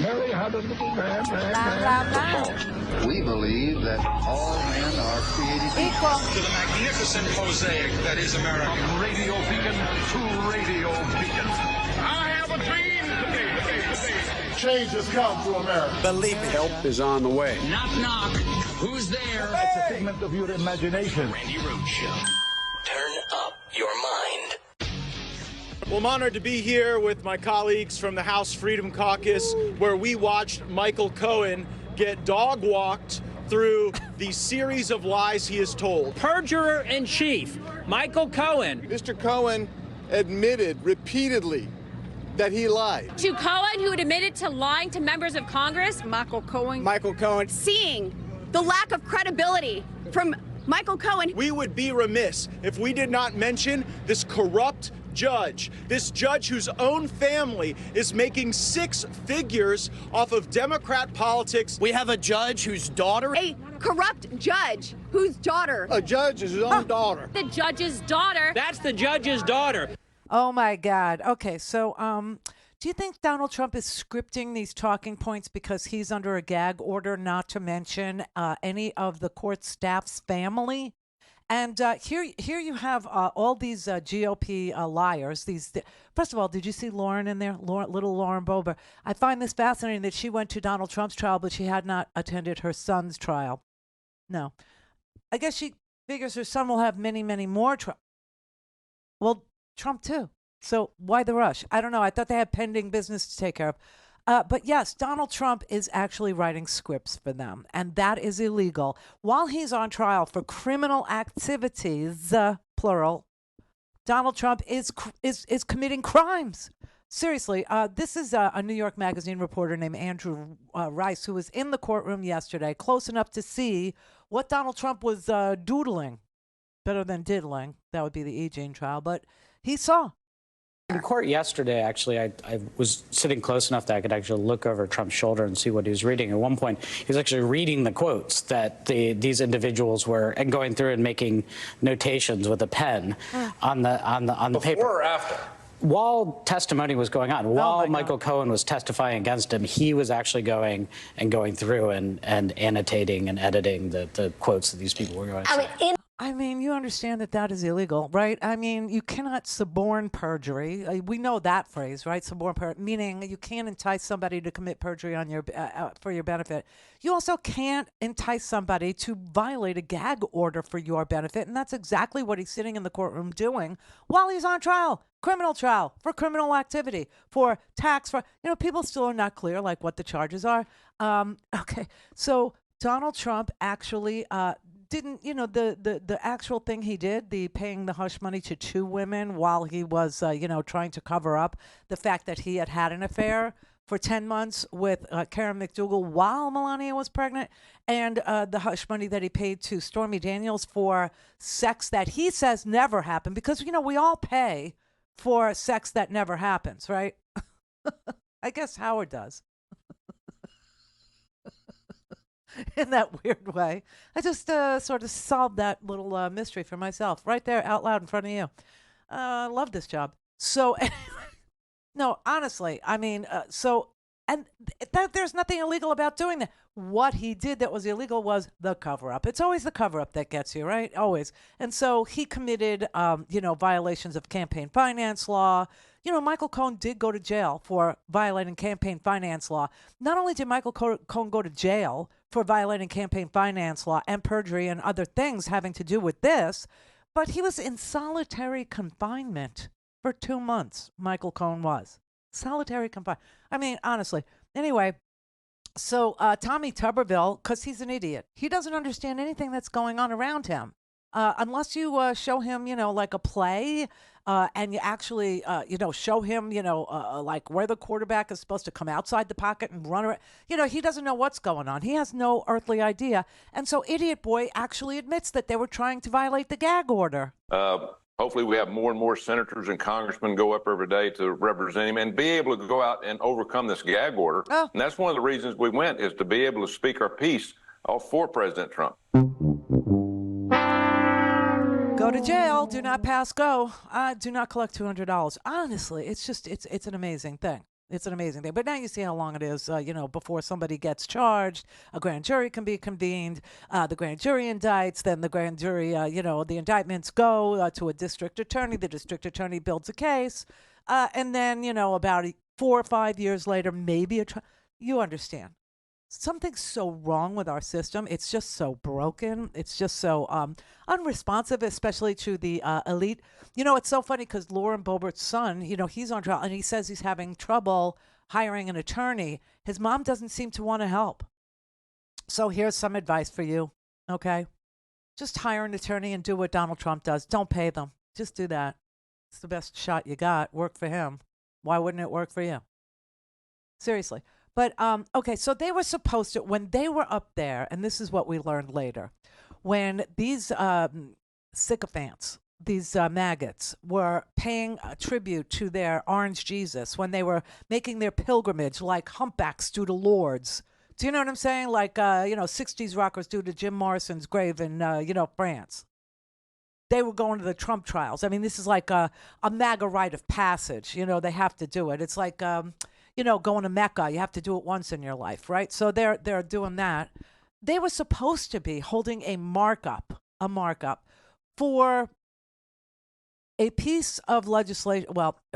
Mary had a little man. We believe that all men are created equal. To the magnificent mosaic that is America. From radio beacon to radio beacon. I have a dream today. Change has come to America. Believe me. Help is on the way. Knock, knock. Who's there? It's a figment of your imagination. Randi Rhodes Show. Turn up your mind. Well, I'm honored to be here with my colleagues from the House Freedom Caucus, where we watched Michael Cohen get dog-walked through the series of lies he has told. Perjurer-in-chief, Michael Cohen. Mr. Cohen admitted repeatedly that he lied. To Cohen, who admitted to lying to members of Congress. Michael Cohen. Seeing the lack of credibility from Michael Cohen. We would be remiss if we did not mention this corrupt judge, this judge whose own family is making six figures off of Democrat politics. We have a judge whose daughter... A corrupt judge whose daughter. A judge is his own daughter. The judge's daughter. That's the judge's daughter. Oh, my God. Okay, so do you think Donald Trump is scripting these talking points because he's under a gag order not to mention any of the court staff's family? And here you have all these GOP liars. First of all, did you see Lauren in there? Little Lauren Boebert. I find this fascinating that she went to Donald Trump's trial, but she had not attended her son's trial. No. I guess she figures her son will have many, many more trials. Well, Trump too. So why the rush? I don't know. I thought they had pending business to take care of. But yes, Donald Trump is actually writing scripts for them, and that is illegal. While he's on trial for criminal activities, plural, Donald Trump is committing crimes. Seriously, this is a New York Magazine reporter named Andrew Rice, who was in the courtroom yesterday, close enough to see what Donald Trump was doodling. Better than diddling. That would be the E. Jean trial, but he saw. In court yesterday, actually, I was sitting close enough that I could actually look over Trump's shoulder and see what he was reading. At one point, he was actually reading the quotes that these individuals were, and going through and making notations with a pen on the paper. Before or after? While testimony was going on, while Michael Cohen was testifying against him, he was actually going through and annotating and editing the quotes that these people were going to say. I mean, you understand that is illegal, right? I mean, you cannot suborn perjury. We know that phrase, right? Suborn perjury, meaning you can't entice somebody to commit perjury on your for your benefit. You also can't entice somebody to violate a gag order for your benefit, and that's exactly what he's sitting in the courtroom doing while he's on trial, criminal trial for criminal activity, for tax, for people still are not clear like what the charges are. Okay, so Donald Trump actually didn't, the actual thing he did, the paying the hush money to two women while he was, trying to cover up the fact that he had an affair for 10 months with Karen McDougal while Melania was pregnant, and the hush money that he paid to Stormy Daniels for sex that he says never happened, because, we all pay for sex that never happens, right? I guess Howard does. In that weird way. I just sort of solved that little mystery for myself right there out loud in front of you. I love this job. So, no, honestly, I mean, there's nothing illegal about doing that. What he did that was illegal was the cover-up. It's always the cover-up that gets you, right? Always. And so he committed, violations of campaign finance law. Michael Cohen did go to jail for violating campaign finance law. Not only did Michael Cohen go to jail for violating campaign finance law and perjury and other things having to do with this, but he was in solitary confinement for 2 months. Michael Cohen was. Solitary confinement. I mean, honestly. Anyway, so Tommy Tuberville, because he's an idiot, he doesn't understand anything that's going on around him. Unless you show him, like a play, and you actually, show him, like where the quarterback is supposed to come outside the pocket and run around. He doesn't know what's going on. He has no earthly idea. And so Idiot Boy actually admits that they were trying to violate the gag order. Hopefully we have more and more senators and congressmen go up every day to represent him and be able to go out and overcome this gag order. Oh. And that's one of the reasons we went, is to be able to speak our piece for President Trump. Go Go to jail. Do not pass go. Do not collect $200. Honestly, it's an amazing thing. It's an amazing thing. But now you see how long it is, before somebody gets charged. A grand jury can be convened. The grand jury indicts. Then the grand jury, the indictments go to a district attorney. The district attorney builds a case. And then, about 4 or 5 years later, maybe you understand. Something's so wrong with our system. It's just so broken. It's just so unresponsive, especially to the elite. It's so funny because Lauren Boebert's son, he's on trial and he says he's having trouble hiring an attorney. His mom doesn't seem to want to help. So here's some advice for you, okay? Just hire an attorney and do what Donald Trump does. Don't pay them. Just do that. It's the best shot you got. Work for him. Why wouldn't it work for you? Seriously. But, okay, so they were supposed to, when they were up there, and this is what we learned later, when these sycophants, these maggots, were paying a tribute to their orange Jesus, when they were making their pilgrimage like humpbacks do to lords. Do you know what I'm saying? Like, 60s rockers do to Jim Morrison's grave in, France. They were going to the Trump trials. I mean, this is like a MAGA rite of passage. They have to do it. It's like... going to Mecca, you have to do it once in your life, right? So they're doing that. They were supposed to be holding a markup for a piece of legislation,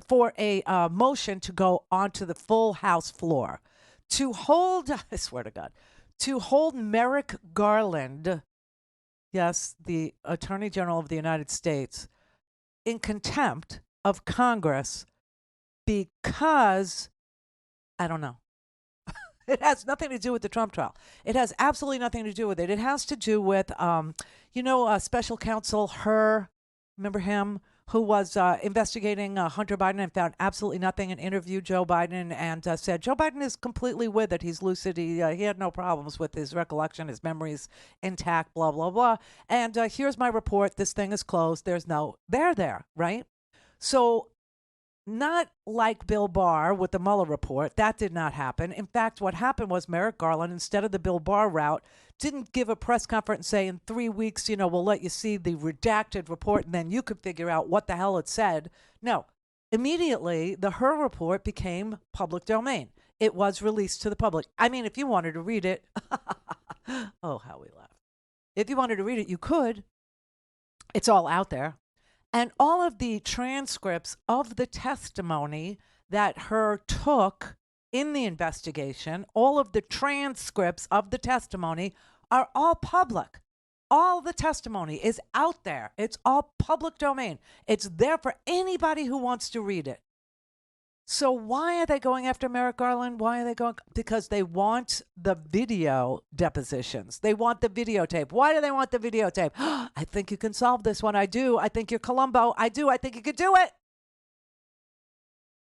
for a motion to go onto the full House floor to hold, I swear to God, to hold Merrick Garland, yes, the Attorney General of the United States, in contempt of Congress because... I don't know. It has nothing to do with the Trump trial. It has absolutely nothing to do with it. It has to do with, Special Counsel Hur, remember him, who was investigating Hunter Biden and found absolutely nothing and interviewed Joe Biden and said, Joe Biden is completely with it. He's lucid. He had no problems with his recollection. His memory's intact, blah, blah, blah. And here's my report. This thing is closed. There's no there, right? So... not like Bill Barr with the Mueller report. That did not happen. In fact, what happened was Merrick Garland, instead of the Bill Barr route, didn't give a press conference and say, in 3 weeks, we'll let you see the redacted report and then you could figure out what the hell it said. No. Immediately, the Hur report became public domain. It was released to the public. I mean, if you wanted to read it, oh, how we laugh. If you wanted to read it, you could. It's all out there. And all of the transcripts of the testimony that Hur took in the investigation, all of the transcripts of the testimony are all public. All the testimony is out there. It's all public domain. It's there for anybody who wants to read it. So why are they going after Merrick Garland? Why are they going? Because they want the video depositions. They want the videotape. Why do they want the videotape? I think you can solve this one. I do. I think you're Columbo. I do. I think you could do it.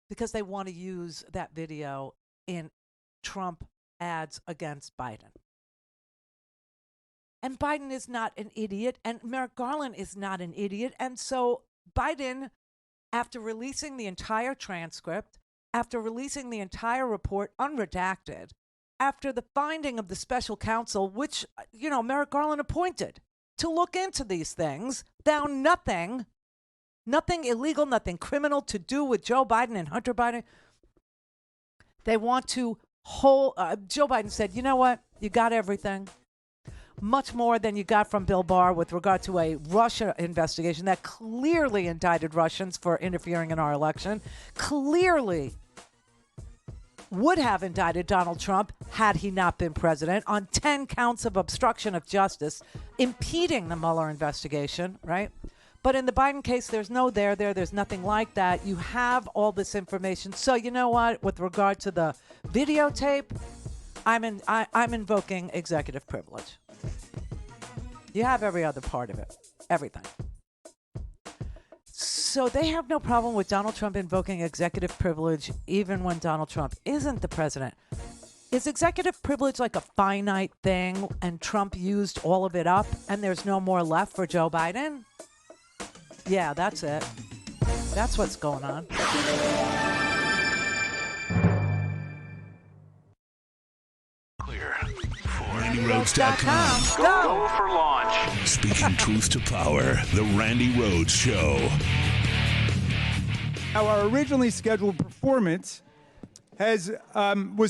Because they want to use that video in Trump ads against Biden. And Biden is not an idiot, and Merrick Garland is not an idiot. And so Biden, after releasing the entire transcript, after releasing the entire report unredacted, after the finding of the special counsel, which, Merrick Garland appointed to look into these things, found nothing illegal, nothing criminal to do with Joe Biden and Hunter Biden. They want to hold, Joe Biden said, you know what? You got everything. Much more than you got from Bill Barr with regard to a Russia investigation that clearly indicted Russians for interfering in our election, clearly would have indicted Donald Trump had he not been president on 10 counts of obstruction of justice, impeding the Mueller investigation, right? But in the Biden case, there's no there's nothing like that. You have all this information. So you know what? With regard to the videotape, I'm invoking executive privilege. You have every other part of it, everything. So they have no problem with Donald Trump invoking executive privilege even when Donald Trump isn't the president. Is executive privilege like a finite thing and Trump used all of it up and there's no more left for Joe Biden? Yeah, that's it. That's what's going on. Clear for RandiRhodes.com. Go for launch. Speaking truth to power, The Randi Rhodes Show. Our originally scheduled performance was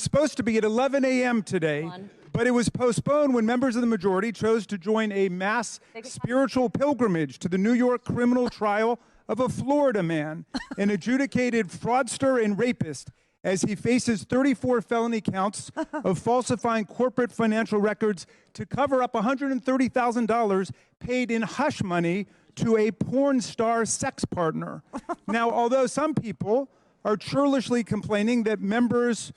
supposed to be at 11 a.m. today, but it was postponed when members of the majority chose to join a mass spiritual pilgrimage to the New York criminal trial of a Florida man, an adjudicated fraudster and rapist, as he faces 34 felony counts of falsifying corporate financial records to cover up $130,000 paid in hush money to a porn star sex partner. Now, although some people are churlishly complaining that members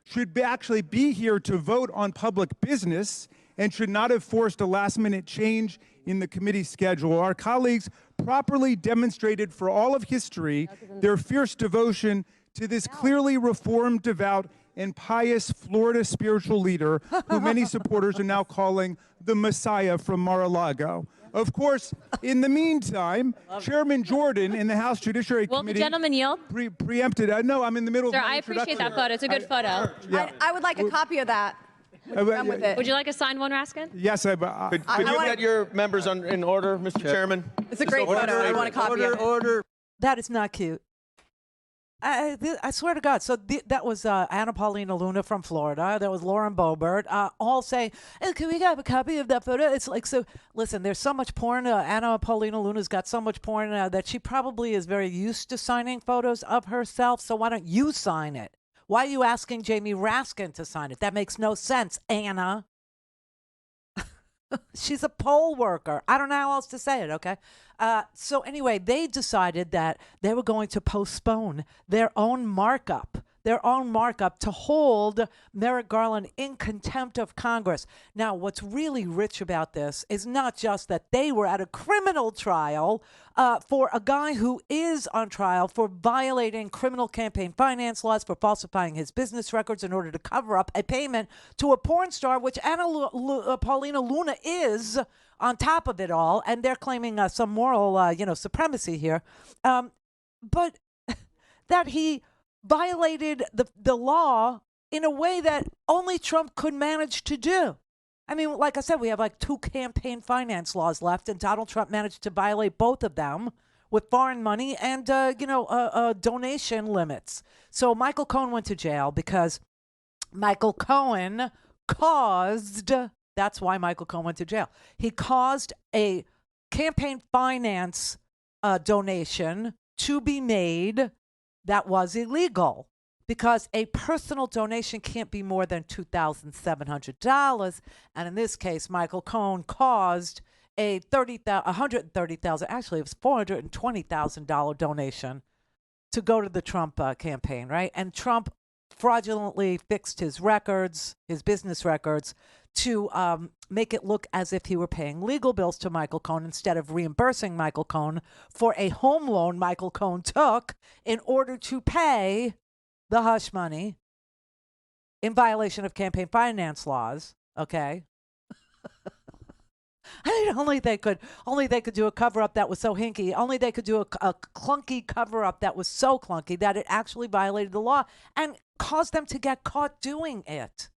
should actually be here to vote on public business and should not have forced a last-minute change in the committee schedule, our colleagues properly demonstrated for all of history their fierce devotion to this clearly reformed, devout, and pious Florida spiritual leader who many supporters are now calling the Messiah from Mar-a-Lago. Of course, in the meantime, Chairman Jordan in the House Judiciary Will Committee... the gentleman yield? Preempted. No, I'm in the middle Sir, of my I appreciate introduction. that photo. It's a good photo. Yeah. I would like a copy of that. Done with it. Would you like a signed one, Raskin? Yes, Could you get your members in order, Mr. Chairman? It's a great photo. I want a copy of it. Order. That is not cute. I swear to God. So that was Anna Paulina Luna from Florida. That was Lauren Boebert, all saying, hey, can we have a copy of that photo? It's like, so listen, there's so much porn. Anna Paulina Luna's got so much porn that she probably is very used to signing photos of herself. So why don't you sign it? Why are you asking Jamie Raskin to sign it? That makes no sense, Anna. She's a poll worker. I don't know how else to say it, okay? So anyway, they decided that they were going to postpone their own markup to hold Merrick Garland in contempt of Congress. Now, what's really rich about this is not just that they were at a criminal trial for a guy who is on trial for violating criminal campaign finance laws, for falsifying his business records in order to cover up a payment to a porn star, which Anna Paulina Luna is on top of it all, and they're claiming some moral, supremacy here. But that he violated the law in a way that only Trump could manage to do. I mean, like I said, we have like 2 campaign finance laws left, and Donald Trump managed to violate both of them with foreign money and, donation limits. So Michael Cohen went to jail because Michael Cohen caused, that's why Michael Cohen went to jail. He caused a campaign finance donation to be made that was illegal, because a personal donation can't be more than $2,700. And in this case, Michael Cohen caused a $130,000, actually it was $420,000 donation to go to the Trump campaign, right? And Trump fraudulently fixed his records, his business records, to make it look as if he were paying legal bills to Michael Cohen instead of reimbursing Michael Cohen for a home loan Michael Cohen took in order to pay the hush money in violation of campaign finance laws. Okay. I mean, only they could do a cover-up that was so hinky. Only they could do a clunky cover-up that was so clunky that it actually violated the law and caused them to get caught doing it.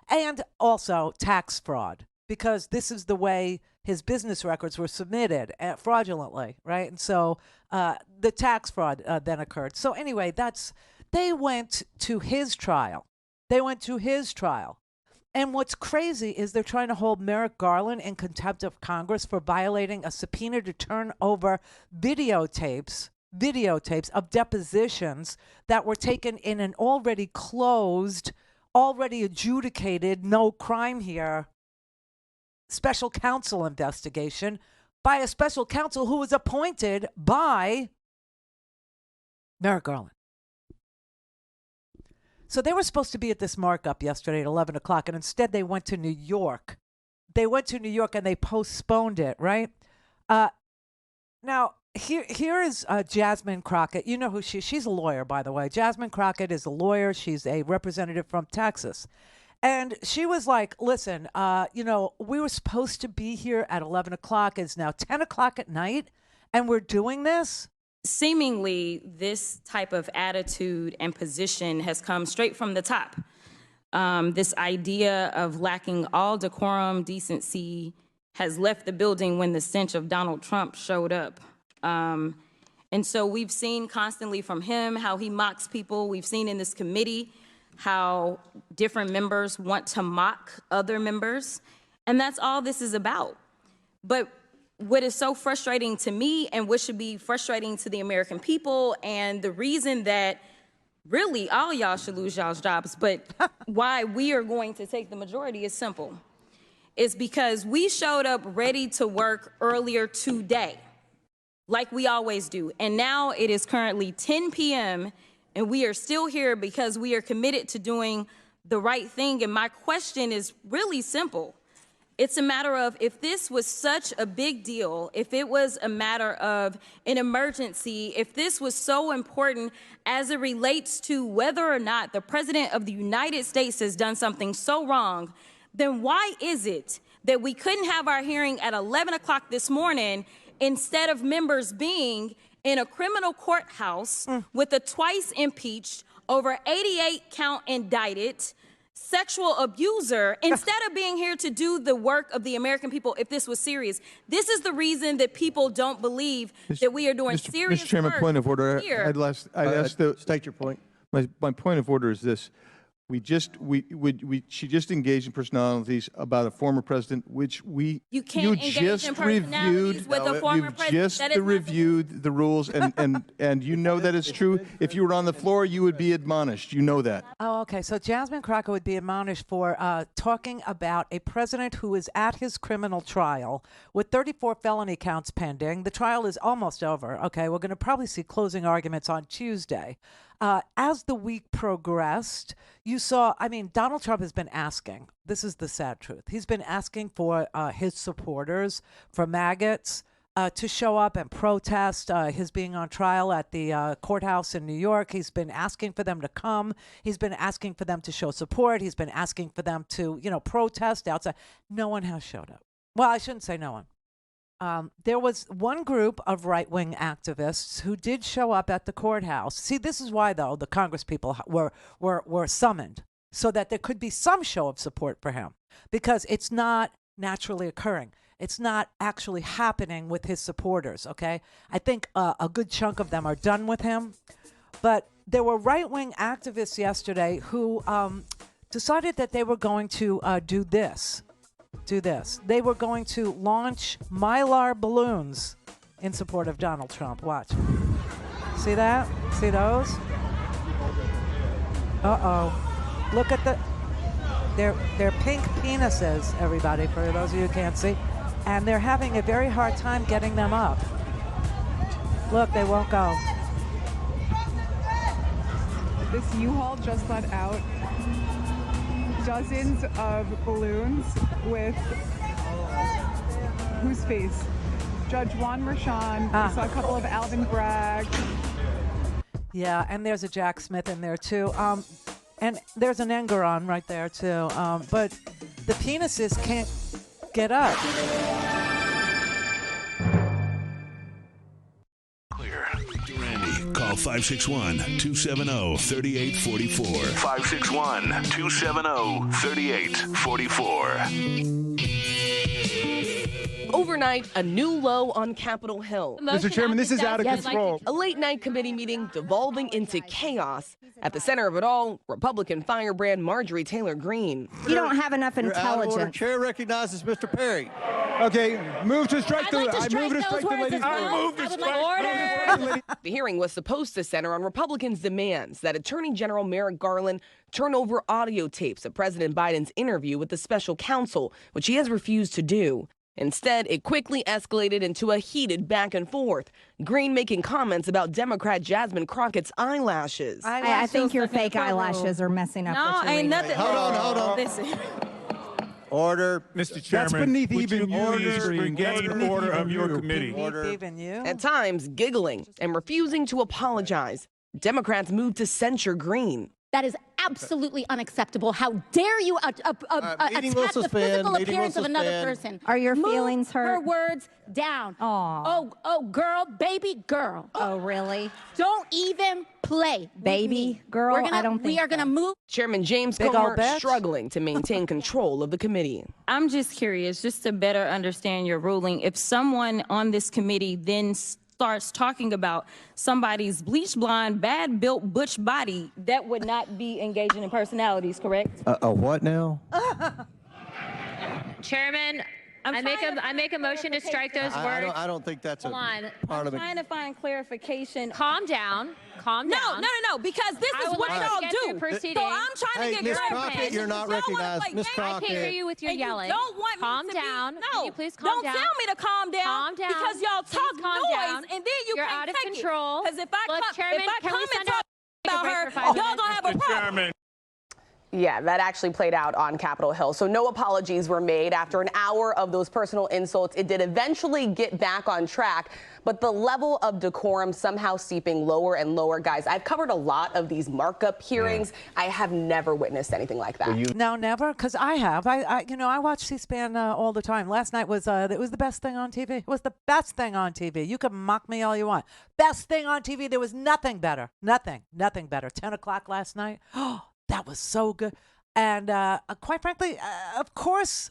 And also tax fraud, because this is the way his business records were submitted fraudulently, right? And so the tax fraud then occurred. So anyway, they went to his trial. And what's crazy is they're trying to hold Merrick Garland in contempt of Congress for violating a subpoena to turn over videotapes of depositions that were taken in an already closed, already adjudicated, no crime here, special counsel investigation by a special counsel who was appointed by Merrick Garland. So they were supposed to be at this markup yesterday at 11 o'clock, and instead they went to New York. And they postponed it, right? Now, here is Jasmine Crockett. You know who she's a lawyer, by the way. Jasmine Crockett is a lawyer. She's a representative from Texas. And she was like, listen, we were supposed to be here at 11 o'clock. It's now 10 o'clock at night, and we're doing this? Seemingly, this type of attitude and position has come straight from the top. This idea of lacking all decorum, decency, has left the building when the stench of Donald Trump showed up. And so we've seen constantly from him how he mocks people. We've seen in this committee how different members want to mock other members. And that's all this is about. But what is so frustrating to me, and what should be frustrating to the American people, and the reason that really all y'all should lose y'all's jobs, but why we are going to take the majority is simple. It's because we showed up ready to work earlier today, like we always do. And now it is currently 10 p.m. and we are still here because we are committed to doing the right thing. And my question is really simple. It's a matter of, if this was such a big deal, if it was a matter of an emergency, if this was so important as it relates to whether or not the President of the United States has done something so wrong, then why is it that we couldn't have our hearing at 11 o'clock this morning instead of members being in a criminal courthouse with a twice impeached, over 88 count indicted sexual abuser, instead of being here to do the work of the American people if this was serious? This is the reason that people don't believe that we are doing serious Mr. Chairman, work point of order. here. I'd ask state your point. My point of order is this. She just engaged in personalities about a former president, which you can't engage in personalities with a former president. You just reviewed the rules, and you know that is true. If you were on the floor, you would be admonished. You know that. Oh, okay. So Jasmine Crocker would be admonished for talking about a president who is at his criminal trial with 34 felony counts pending. The trial is almost over. Okay, we're going to probably see closing arguments on Tuesday. As the week progressed, you saw, Donald Trump has been asking, this is the sad truth, he's been asking for his supporters, for maggots, to show up and protest his being on trial at the courthouse in New York. He's been asking for them to come. He's been asking for them to show support. He's been asking for them to, protest outside. No one has showed up. Well, I shouldn't say no one. There was one group of right-wing activists who did show up at the courthouse. See, this is why, though, the Congress people were summoned, so that there could be some show of support for him, because it's not naturally occurring. It's not actually happening with his supporters, okay? I think a good chunk of them are done with him. But there were right-wing activists yesterday who decided that they were going to do this. They were going to launch Mylar balloons in support of Donald Trump. Watch. See that? See those? Uh-oh. Look at they're pink penises, everybody, for those of you who can't see. And they're having a very hard time getting them up. Look, they won't go. This U-Haul just let out dozens of balloons with whose face? Judge Juan Merchan. We saw a couple of Alvin Bragg. Yeah, and there's a Jack Smith in there too. And there's an Engeron right there too. But the penises can't get up. Call 561-270-3844. 561-270-3844. Overnight, a new low on Capitol Hill. Mr. Chairman, this is out of control. A late-night committee meeting devolving into chaos. At the center of it all, Republican firebrand Marjorie Taylor Greene. You don't have enough intelligence. Chair recognizes Mr. Perry. Okay, move to strike the lady. Order. The hearing was supposed to center on Republicans' demands that Attorney General Merrick Garland turn over audio tapes of President Biden's interview with the special counsel, which he has refused to do. Instead, it quickly escalated into a heated back and forth. Greene making comments about Democrat Jasmine Crockett's eyelashes. I think your fake eyelashes are messing up. No, ain't nothing. Hold on. Listen. Order. Mr. Chairman, that's beneath even you. Order of your committee. Even you. At times, giggling and refusing to apologize. Democrats moved to censure Greene. That is absolutely unacceptable. How dare you attack the physical appearance of another person? Are your Move feelings hurt? her words down. Oh, girl, baby girl. Oh, really? Don't even play. Baby girl? I don't think we are gonna move. Chairman James Big Comer old bitch. struggling to maintain control of the committee. I'm just curious, just to better understand your ruling, if someone on this committee then starts talking about somebody's bleach blonde, bad built butch body, that would not be engaging in personalities, correct? A what now? Chairman, I make a motion to strike those words. I don't think that's Hold on. part of it. I'm trying to find clarification. Calm down. Calm down. No, because this is what y'all do. Proceeding. So I'm trying to get Miss clarification. Crockett, you're not recognized. Miss I can't Crockett. hear you with your And yelling. You don't want calm me to down. Be, Can you please calm down? Don't tell me to calm down. Calm down. Because y'all Please talk calm noise, down. and then you You're can't out of take control. Because if I Look, Chairman, come can we and send talk out about a break her, for 5 y'all gonna have a problem. Chairman. Yeah, that actually played out on Capitol Hill. So no apologies were made. After an hour of those personal insults, it did eventually get back on track, but the level of decorum somehow seeping lower and lower. Guys, I've covered a lot of these markup hearings. I have never witnessed anything like that. No, never, because I have. I watch C-SPAN all the time. Last night was it was the best thing on TV. It was the best thing on TV. You can mock me all you want. Best thing on TV. There was nothing better. Nothing better. 10 o'clock last night. Oh, that was so good. And quite frankly, of course,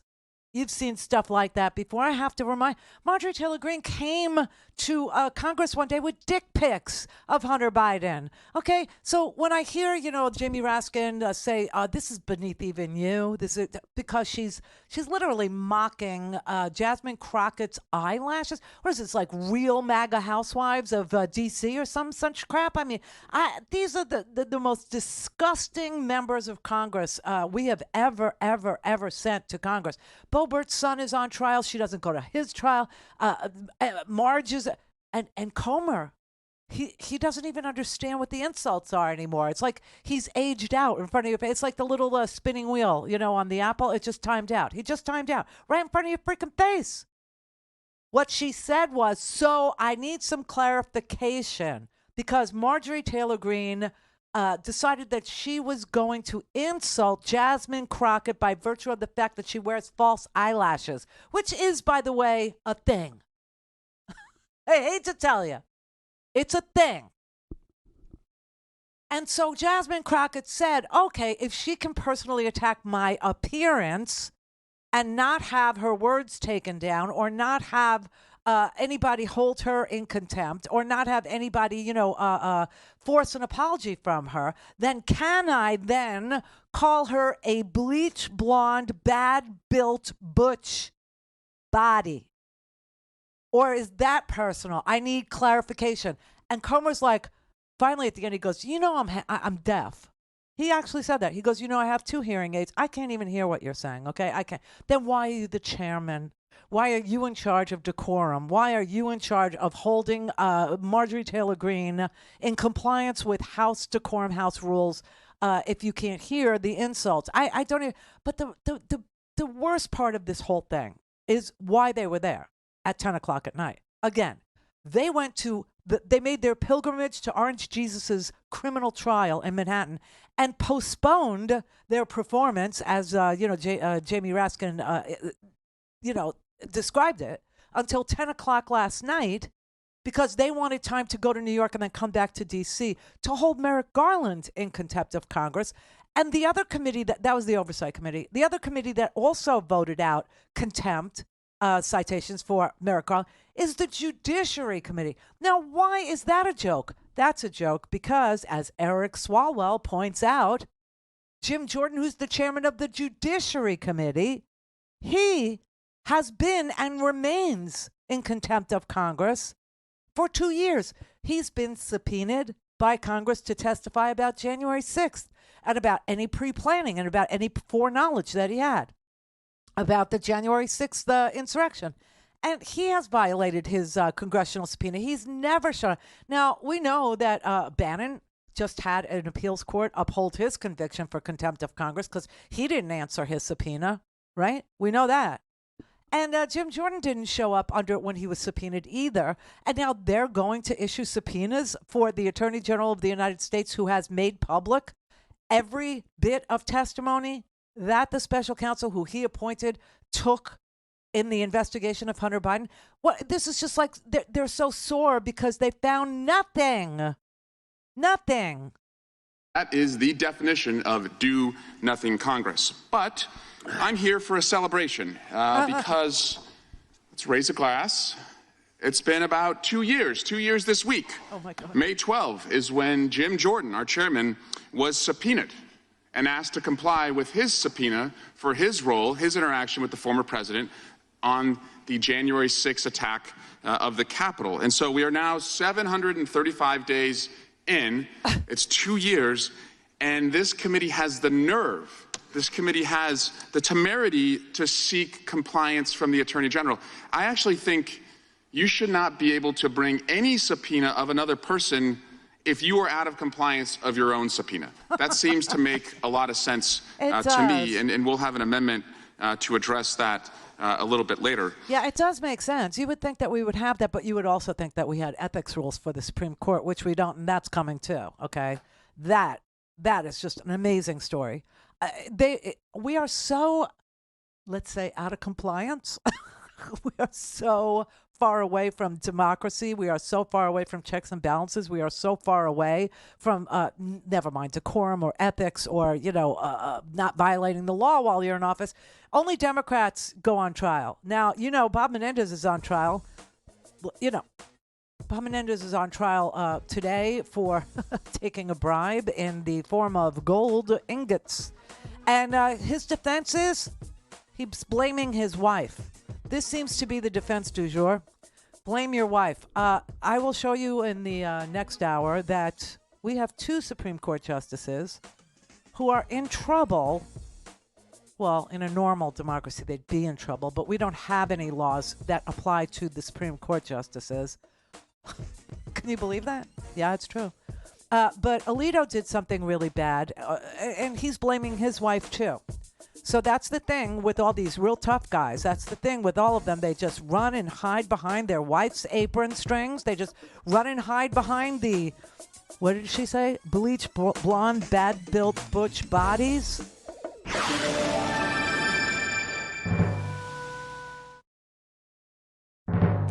you've seen stuff like that before. I have to remind, Marjorie Taylor Greene came to Congress one day with dick pics of Hunter Biden. Okay, so when I hear, Jamie Raskin say, this is beneath even you, this is because she's literally mocking Jasmine Crockett's eyelashes. What is this, like Real MAGA Housewives of D.C. or some such crap? I mean, these are the most disgusting members of Congress we have ever sent to Congress. Bo Bert's son is on trial. She doesn't go to his trial. Marge is, and Comer, he doesn't even understand what the insults are anymore. It's like he's aged out in front of your face. It's like the little spinning wheel, on the Apple. It just timed out. He just timed out right in front of your freaking face. What she said was, so I need some clarification because Marjorie Taylor Greene decided that she was going to insult Jasmine Crockett by virtue of the fact that she wears false eyelashes, which is, by the way, a thing. I hate to tell you, it's a thing. And so Jasmine Crockett said, okay, if she can personally attack my appearance and not have her words taken down or not have anybody hold her in contempt or not have anybody, force an apology from her, then can I then call her a bleach blonde, bad-built butch body? Or is that personal? I need clarification. And Comer's like, finally at the end, he goes, I'm deaf. He actually said that. He goes, I have 2 hearing aids. I can't even hear what you're saying, okay? I can't. Then why are you the chairman? Why are you in charge of decorum? Why are you in charge of holding Marjorie Taylor Greene in compliance with House decorum, House rules if you can't hear the insults? I don't even, but the worst part of this whole thing is why they were there at 10 o'clock at night. Again, they made their pilgrimage to Orange Jesus's criminal trial in Manhattan and postponed their performance, as Jamie Raskin, described it, until 10 o'clock last night because they wanted time to go to New York and then come back to D.C. to hold Merrick Garland in contempt of Congress. And the other committee, that was the Oversight Committee, the other committee that also voted out contempt citations for Merrick Garland is the Judiciary Committee. Now, why is that a joke? That's a joke because, as Eric Swalwell points out, Jim Jordan, who's the chairman of the Judiciary Committee, he has been and remains in contempt of Congress for 2 years. He's been subpoenaed by Congress to testify about January 6th and about any pre-planning and about any foreknowledge that he had about the January 6th insurrection. And he has violated his congressional subpoena. He's never shown up. Now, we know that Bannon just had an appeals court uphold his conviction for contempt of Congress because he didn't answer his subpoena, right? We know that. And Jim Jordan didn't show up when he was subpoenaed either. And now they're going to issue subpoenas for the Attorney General of the United States who has made public every bit of testimony that the special counsel who he appointed took in the investigation of Hunter Biden? What, this is just like they're so sore because they found nothing. Nothing. That is the definition of do nothing Congress. But I'm here for a celebration because let's raise a glass. It's been about 2 years this week. Oh my God. May 12 is when Jim Jordan, our chairman, was subpoenaed and asked to comply with his subpoena for his role, his interaction with the former president on the January 6th attack of the Capitol. And so we are now 735 days in. It's 2 years, and this committee has the nerve, this committee has the temerity to seek compliance from the Attorney General. I actually think you should not be able to bring any subpoena of another person if you are out of compliance of your own subpoena. That seems to make a lot of sense to me, and we'll have an amendment to address that a little bit later. Yeah, it does make sense. You would think that we would have that, but you would also think that we had ethics rules for the Supreme Court, which we don't, and that's coming too, okay? That is just an amazing story. We are so, let's say, out of compliance. We are so far away from democracy. We are so far away from checks and balances. We are so far away from, never mind decorum or ethics or, not violating the law while you're in office. Only Democrats go on trial. Now, Bob Menendez is on trial. Bob Menendez is on trial today for taking a bribe in the form of gold ingots. And his defense is he's blaming his wife. This seems to be the defense du jour. Blame your wife. I will show you in the next hour that we have 2 Supreme Court justices who are in trouble. Well, in a normal democracy, they'd be in trouble, but we don't have any laws that apply to the Supreme Court justices. Can you believe that? Yeah, it's true. But Alito did something really bad, and he's blaming his wife, too. So that's the thing with all these real tough guys. That's the thing with all of them. They just run and hide behind their wife's apron strings. They just run and hide behind the, what did she say? Bleach blonde, bad-built butch bodies.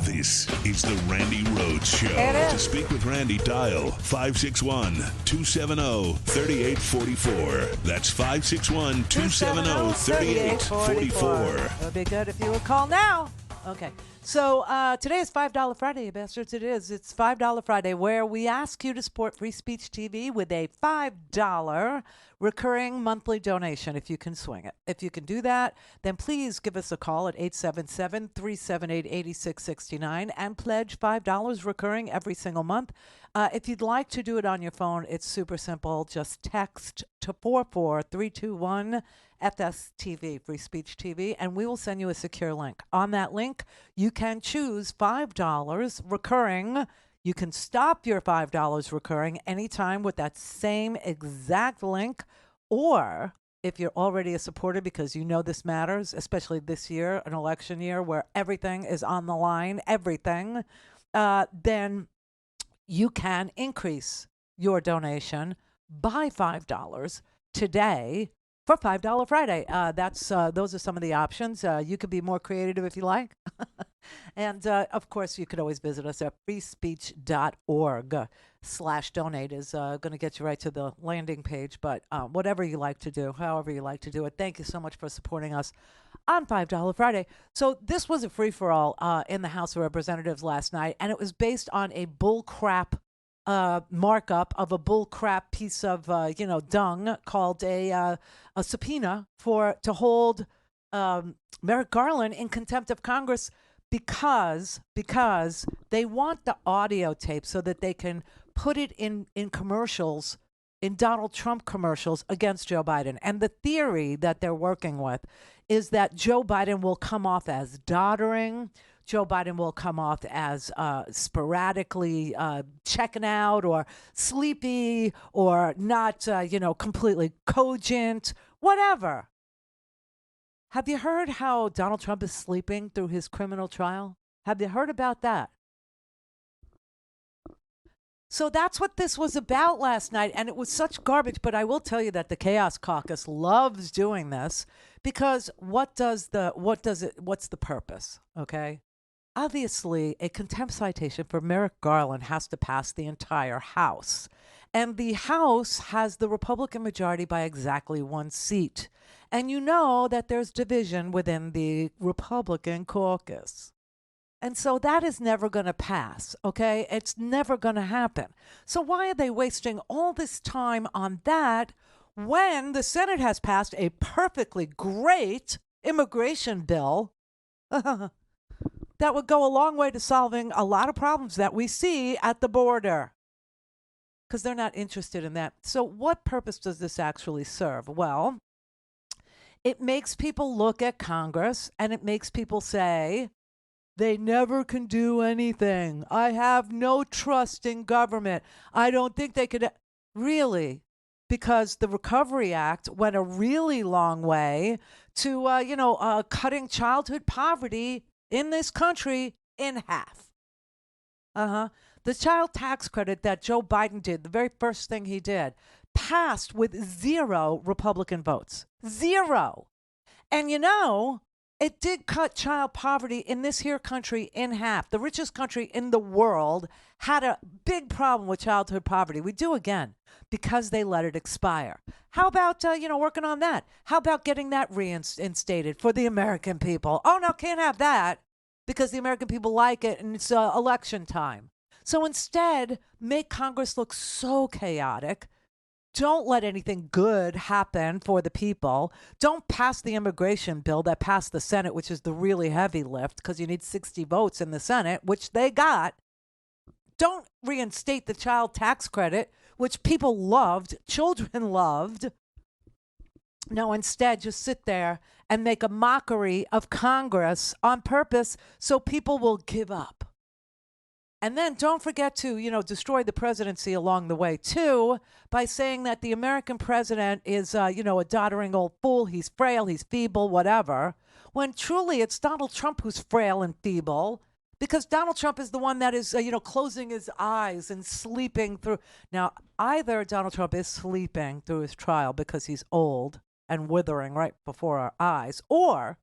This is the Randi Rhodes Show. To speak with Randi, dial 561-270-3844. That's 561-270-3844. It would be good if you would call now. Okay. So today is $5 Friday, you bastards. It is. It's $5 Friday, where we ask you to support Free Speech TV with a $5 recurring monthly donation, if you can swing it. If you can do that, then please give us a call at 877-378-8669 and pledge $5 recurring every single month. If you'd like to do it on your phone, it's super simple. Just text to 44321 FSTV, Free Speech TV, and we will send you a secure link. On that link, you can choose $5 recurring. You can stop your $5 recurring anytime with that same exact link, or if you're already a supporter because you know this matters, especially this year, an election year where everything is on the line, everything, then you can increase your donation by $5 today for $5 Friday. Those are some of the options. You could be more creative if you like. And, of course, you could always visit us at freespeech.org/donate is going to get you right to the landing page. But whatever you like to do, however you like to do it, thank you so much for supporting us on $5 Friday. So this was a free-for-all in the House of Representatives last night, and it was based on a bullcrap markup of a bullcrap piece of, dung called a subpoena to hold Merrick Garland in contempt of Congress because they want the audio tape so that they can put it in commercials, in Donald Trump commercials against Joe Biden. And the theory that they're working with is that Joe Biden will come off as doddering. Joe Biden will come off as sporadically checking out or sleepy or not, completely cogent, whatever. Have you heard how Donald Trump is sleeping through his criminal trial? Have you heard about that? So that's what this was about last night, and it was such garbage. But I will tell you that the Chaos Caucus loves doing this because what's the purpose? Okay, obviously, a contempt citation for Merrick Garland has to pass the entire House, and the House has the Republican majority by exactly 1 seat, and you know that there's division within the Republican caucus. And so that is never going to pass, okay? It's never going to happen. So why are they wasting all this time on that when the Senate has passed a perfectly great immigration bill that would go a long way to solving a lot of problems that we see at the border? Because they're not interested in that. So what purpose does this actually serve? Well, it makes people look at Congress and it makes people say, they never can do anything. I have no trust in government. I don't think they could. Really? Because the Recovery Act went a really long way to, cutting childhood poverty in this country in half. The child tax credit that Joe Biden did, the very first thing he did, passed with 0 Republican votes. 0. And it did cut child poverty in this here country in half. The richest country in the world had a big problem with childhood poverty. We do again because they let it expire. How about, working on that? How about getting that reinstated for the American people? Oh, no, can't have that because the American people like it and it's election time. So instead, make Congress look so chaotic. Don't let anything good happen for the people. Don't pass the immigration bill that passed the Senate, which is the really heavy lift because you need 60 votes in the Senate, which they got. Don't reinstate the child tax credit, which people loved, children loved. No, instead, just sit there and make a mockery of Congress on purpose so people will give up. And then don't forget to, destroy the presidency along the way, too, by saying that the American president is, a doddering old fool. He's frail, he's feeble, whatever. When truly it's Donald Trump who's frail and feeble because Donald Trump is the one that is, closing his eyes and sleeping through. Now, either Donald Trump is sleeping through his trial because he's old and withering right before our eyes, or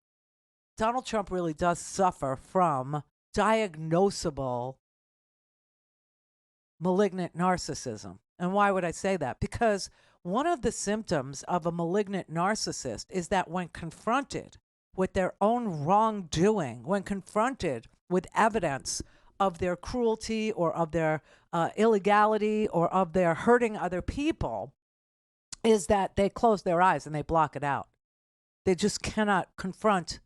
Donald Trump really does suffer from diagnosable malignant narcissism. And why would I say that? Because one of the symptoms of a malignant narcissist is that when confronted with their own wrongdoing, when confronted with evidence of their cruelty or of their illegality or of their hurting other people, is that they close their eyes and they block it out. They just cannot confront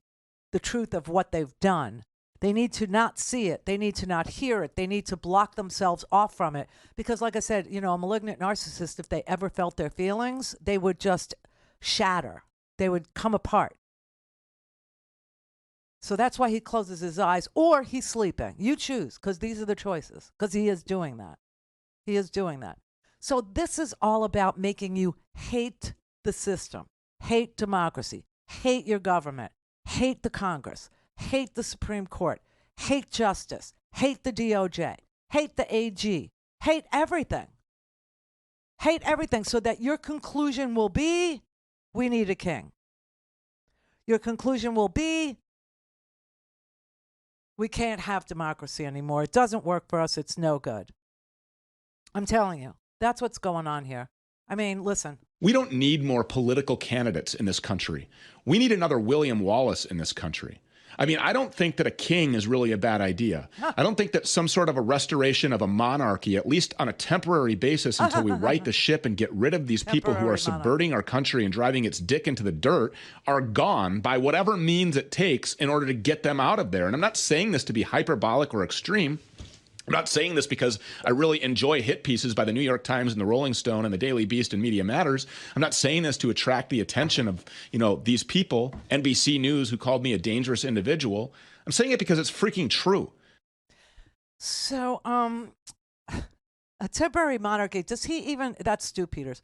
the truth of what they've done. They need to not see it. They need to not hear it. They need to block themselves off from it. Because like I said, a malignant narcissist, if they ever felt their feelings, they would just shatter. They would come apart. So that's why he closes his eyes or he's sleeping. You choose, because these are the choices, because he is doing that. He is doing that. So this is all about making you hate the system, hate democracy, hate your government, hate the Congress, hate the Supreme Court, hate justice, hate the DOJ, hate the AG, hate everything. Hate everything so that your conclusion will be, we need a king. Your conclusion will be, we can't have democracy anymore. It doesn't work for us. It's no good. I'm telling you, that's what's going on here. I mean, listen. We don't need more political candidates in this country. We need another William Wallace in this country. I mean, I don't think that a king is really a bad idea. I don't think that some sort of a restoration of a monarchy, at least on a temporary basis until we right the ship and get rid of these people who are subverting our country and driving its dick into the dirt, are gone by whatever means it takes in order to get them out of there. And I'm not saying this to be hyperbolic or extreme. I'm not saying this because I really enjoy hit pieces by the New York Times and the Rolling Stone and the Daily Beast and Media Matters. I'm not saying this to attract the attention of, these people, NBC News, who called me a dangerous individual. I'm saying it because it's freaking true. So, a temporary monarchy, does he even, that's Stu Peters.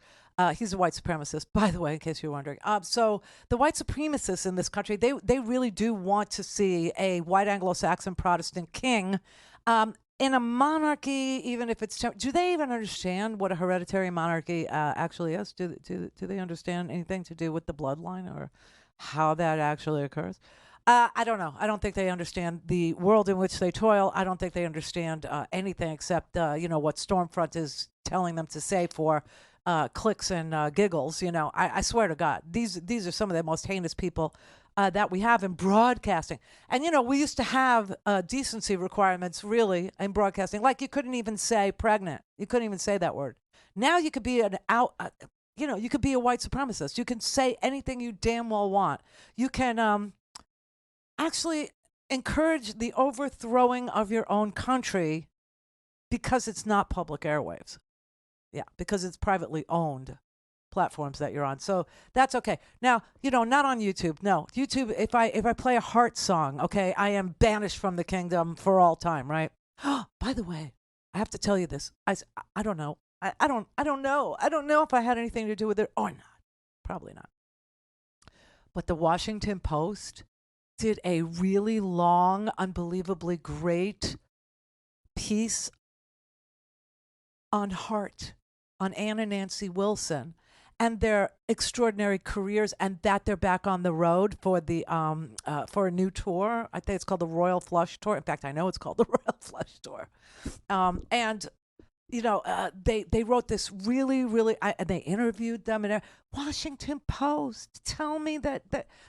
He's a white supremacist, by the way, in case you're wondering. So the white supremacists in this country, they really do want to see a white Anglo-Saxon Protestant king. in a monarchy, even if it's do they even understand what a hereditary monarchy actually is? Do they understand anything to do with the bloodline or how that actually occurs? I don't know. I don't think they understand the world in which they toil. I don't think they understand anything except what Stormfront is telling them to say for clicks and giggles. I swear to God, these are some of the most heinous people that we have in broadcasting. And, we used to have decency requirements, really, in broadcasting. Like, you couldn't even say pregnant. You couldn't even say that word. Now you could be you could be a white supremacist. You can say anything you damn well want. You can actually encourage the overthrowing of your own country because it's not public airwaves. Yeah, because it's privately owned platforms that you're on. So that's okay. Now, not on YouTube. No, YouTube, if I play a heart song, okay, I am banished from the kingdom for all time, right? By the way, I have to tell you this. I don't know. I don't know. I don't know if I had anything to do with it or not. Probably not. But the Washington Post did a really long, unbelievably great piece on heart, on Ann and Nancy Wilson, and their extraordinary careers, and that they're back on the road for the for a new tour. I think it's called the Royal Flush Tour. In fact, I know it's called the Royal Flush Tour. They wrote this really, really, and they interviewed them. And Washington Post, tell me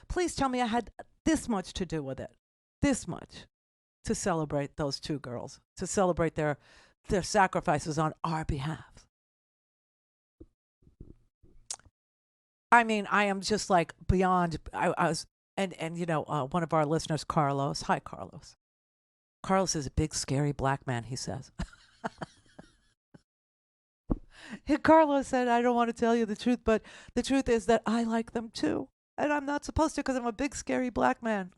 please tell me I had this much to do with it, this much, to celebrate those two girls, to celebrate their sacrifices on our behalf. I mean, I am just like beyond. I was, and one of our listeners, Carlos. Hi, Carlos. Carlos is a big, scary black man, he says. And Carlos said, I don't want to tell you the truth, but the truth is that I like them too. And I'm not supposed to because I'm a big, scary black man.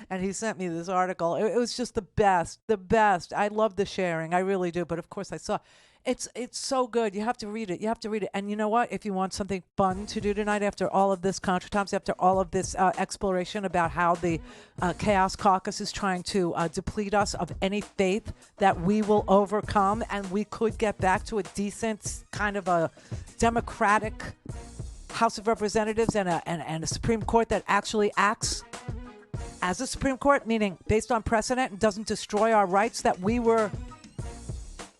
And he sent me this article. It was just the best. I love the sharing. I really do. But of course I saw it's so good. You have to read it. And you know what? If you want something fun to do tonight after all of this contretemps, after all of this exploration about how the Chaos Caucus is trying to deplete us of any faith that we will overcome and we could get back to a decent kind of a democratic House of Representatives and a Supreme Court that actually acts as a Supreme Court, meaning based on precedent and doesn't destroy our rights that we were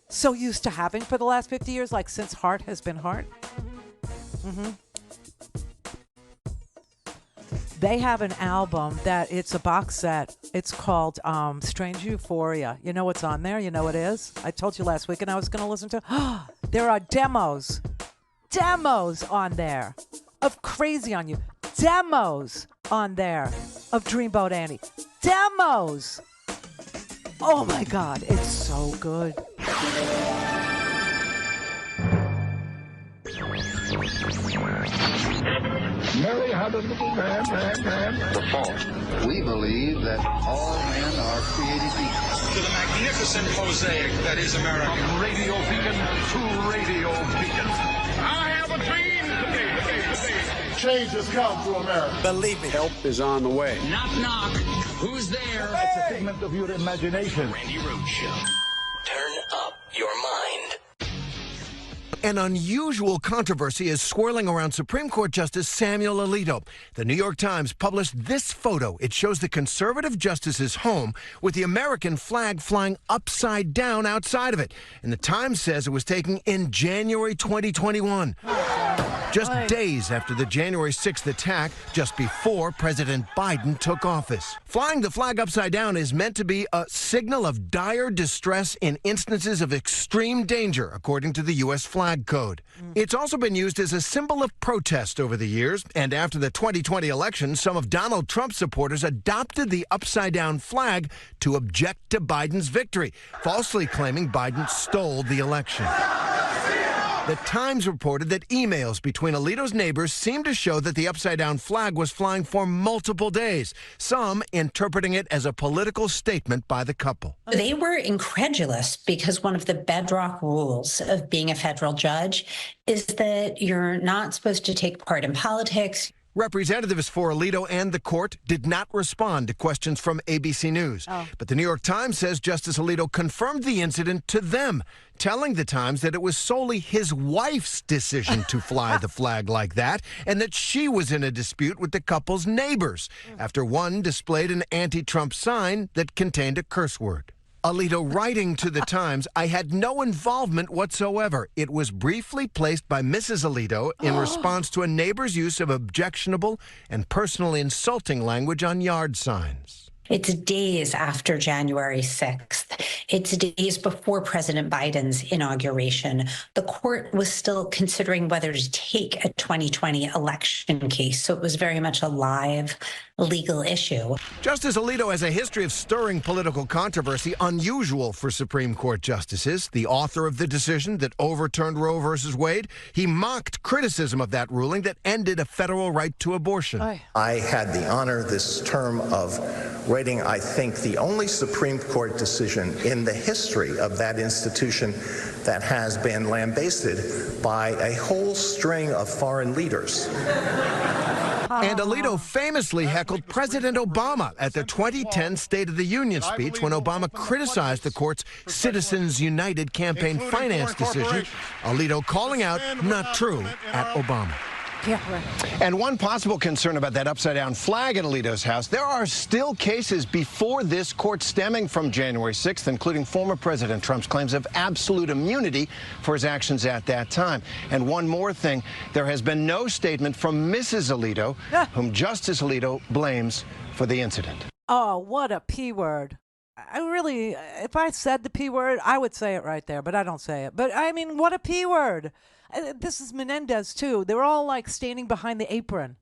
so used to having for the last 50 years, like since Hart has been Hart. They have an album that it's a box set. It's called Strange Euphoria. You know what's on there? You know what it is? I told you last week and I was going to listen to. There are demos on there of Crazy on You. Demos on there of Dreamboat Annie. Demos. Oh my God, it's so good. Mary had a little man. The fault. We believe that all men are created equal. To the magnificent mosaic that is America. From radio beacon to radio beacon. I have a dream today. Change has come to America. Believe me. Help is on the way. Knock, knock. Who's there? It's a figment of your imagination. Randi Rhodes Show. Turn up your mind. An unusual controversy is swirling around Supreme Court Justice Samuel Alito. The New York Times published this photo. It shows the conservative justice's home with the American flag flying upside down outside of it. And the Times says it was taken in January 2021. Just days after the January 6th attack, just before President Biden took office. Flying the flag upside down is meant to be a signal of dire distress in instances of extreme danger, according to the U.S. Flag Code. It's also been used as a symbol of protest over the years, and after the 2020 election, some of Donald Trump's supporters adopted the upside-down flag to object to Biden's victory, falsely claiming Biden stole the election. The Times reported that emails between Alito's neighbors seemed to show that the upside-down flag was flying for multiple days, some interpreting it as a political statement by the couple. They were incredulous because one of the bedrock rules of being a federal judge is that you're not supposed to take part in politics. Representatives for Alito and the court did not respond to questions from ABC News. But the New York Times says Justice Alito confirmed the incident to them, telling the Times that it was solely his wife's decision to fly the flag like that, and that she was in a dispute with the couple's neighbors after one displayed an anti-Trump sign that contained a curse word. Alito writing to the Times, I had no involvement whatsoever. It was briefly placed by Mrs. Alito in response to a neighbor's use of objectionable and personally insulting language on yard signs. It's days after January 6th. It's days before President Biden's inauguration. The court was still considering whether to take a 2020 election case, so it was very much a live legal issue. Justice Alito has a history of stirring political controversy unusual for Supreme Court justices. The author of the decision that overturned Roe v. Wade, he mocked criticism of that ruling that ended a federal right to abortion. I had the honor this term of writing, I think, the only Supreme Court decision in the history of that institution that has been lambasted by a whole string of foreign leaders. And Alito famously heckled President Obama at the 2010 State of the Union speech when Obama criticized the court's Citizens United campaign finance decision. Alito calling out not true at Obama. And one possible concern about that upside-down flag at Alito's house, there are still cases before this court stemming from January 6th, including former President Trump's claims of absolute immunity for his actions at that time. And one more thing, there has been no statement from Mrs. Alito, whom Justice Alito blames for the incident. Oh, what a P word. I really, if I said the P word, I would say it right there, but I don't say it. But I mean, what a P word. This is Menendez, too. They're all like standing behind the apron,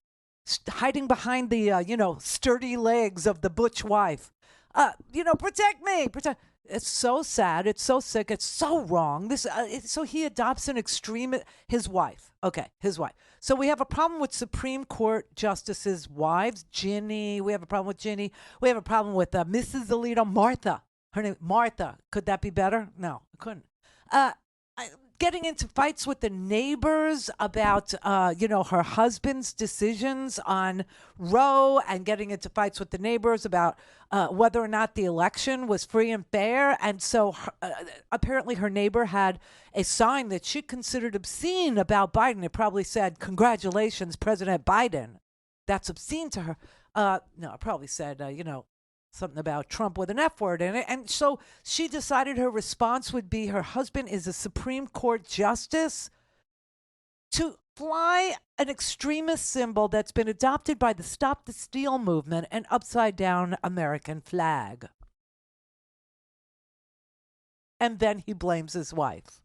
hiding behind the, sturdy legs of the butch wife. Protect me. Protect. It's so sad. It's so sick. It's so wrong. So he adopts an extreme, his wife. Okay, his wife. So we have a problem with Supreme Court justices' wives. Ginny. We have a problem with Ginny. We have a problem with Mrs. Alito. Martha. Her name, Martha. Could that be better? No, it couldn't. Getting into fights with the neighbors about, her husband's decisions on Roe, and getting into fights with the neighbors about whether or not the election was free and fair. And so apparently her neighbor had a sign that she considered obscene about Biden. It probably said, "Congratulations, President Biden." That's obscene to her. No, it probably said, something about Trump with an F word in it. And so she decided her response would be her husband is a Supreme Court justice to fly an extremist symbol that's been adopted by the Stop the Steal movement, an upside down American flag. And then he blames his wife.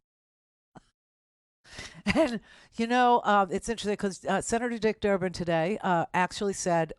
And, it's interesting because Senator Dick Durbin today actually said,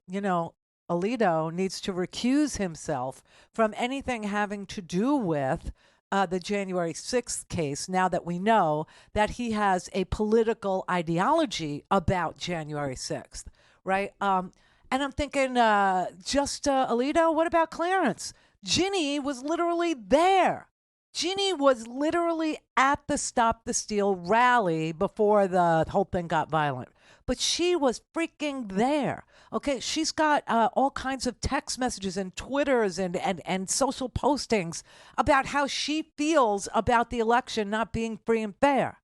Alito needs to recuse himself from anything having to do with the January 6th case, now that we know that he has a political ideology about January 6th, right? And I'm thinking, Alito, what about Clarence? Ginny was literally there. Ginny was literally at the Stop the Steal rally before the whole thing got violent. But she was freaking there. Okay, she's got all kinds of text messages and Twitters and social postings about how she feels about the election not being free and fair.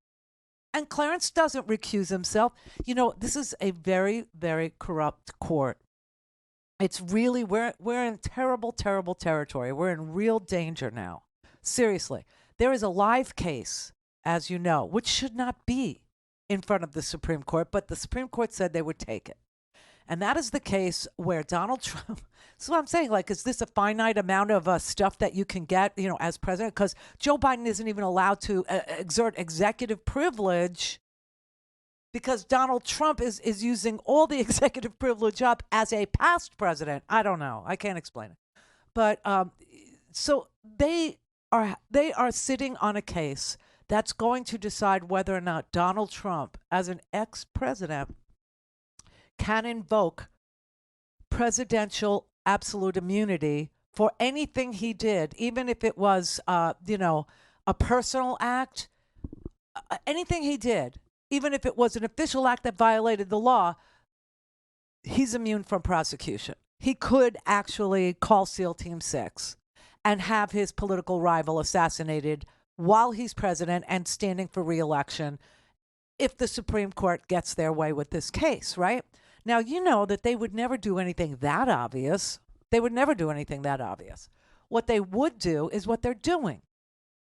And Clarence doesn't recuse himself. This is a very, very corrupt court. It's really, we're in terrible, terrible territory. We're in real danger now. Seriously. There is a live case, as you know, which should not be in front of the Supreme Court, but the Supreme Court said they would take it. And that is the case where Donald Trump, so I'm saying, is this a finite amount of stuff that you can get, as president? Because Joe Biden isn't even allowed to exert executive privilege because Donald Trump is using all the executive privilege up as a past president. I don't know. I can't explain it. But so they are sitting on a case that's going to decide whether or not Donald Trump, as an ex-president, can invoke presidential absolute immunity for anything he did, even if it was, a personal act, anything he did, even if it was an official act that violated the law. he's immune from prosecution. He could actually call SEAL Team 6 and have his political rival assassinated while he's president and standing for re-election if the Supreme Court gets their way with this case, right? Now, you know that they would never do anything that obvious. They would never do anything that obvious. What they would do is what they're doing.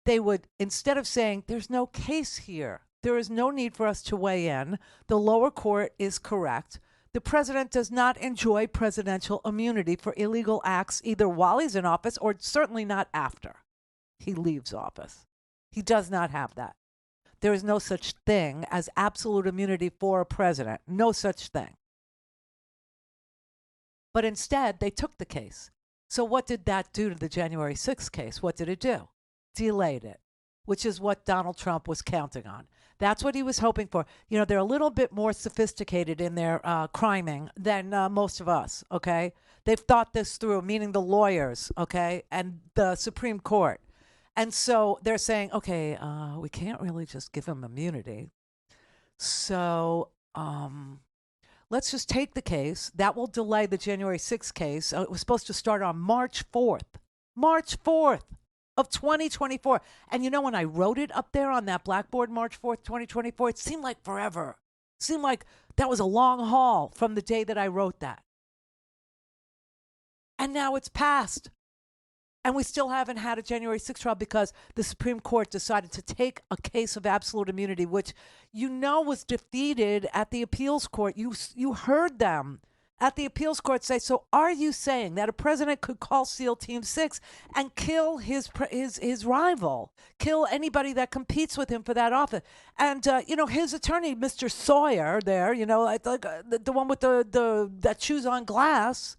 They would, instead of saying, there's no case here, there is no need for us to weigh in, the lower court is correct, the president does not enjoy presidential immunity for illegal acts either while he's in office or certainly not after he leaves office. He does not have that. There is no such thing as absolute immunity for a president. No such thing. But instead, they took the case. So what did that do to the January 6th case? What did it do? Delayed it, which is what Donald Trump was counting on. That's what he was hoping for. You know, they're a little bit more sophisticated in their criming than most of us, okay? They've thought this through, meaning the lawyers, okay, and the Supreme Court. And so they're saying, okay, we can't really just give him immunity. So let's just take the case. That will delay the January 6th case. It was supposed to start on March 4th. March 4th of 2024. And you know, when I wrote it up there on that blackboard, March 4th, 2024, it seemed like forever. It seemed like that was a long haul from the day that I wrote that. And now it's passed. And we still haven't had a January 6th trial because the Supreme Court decided to take a case of absolute immunity, which you know was defeated at the appeals court. You heard them at the appeals court say, so are you saying that a president could call SEAL Team 6 and kill his rival, kill anybody that competes with him for that office? And, you know, his attorney, Mr. Sawyer there, you know, like the one with that shoes on glass.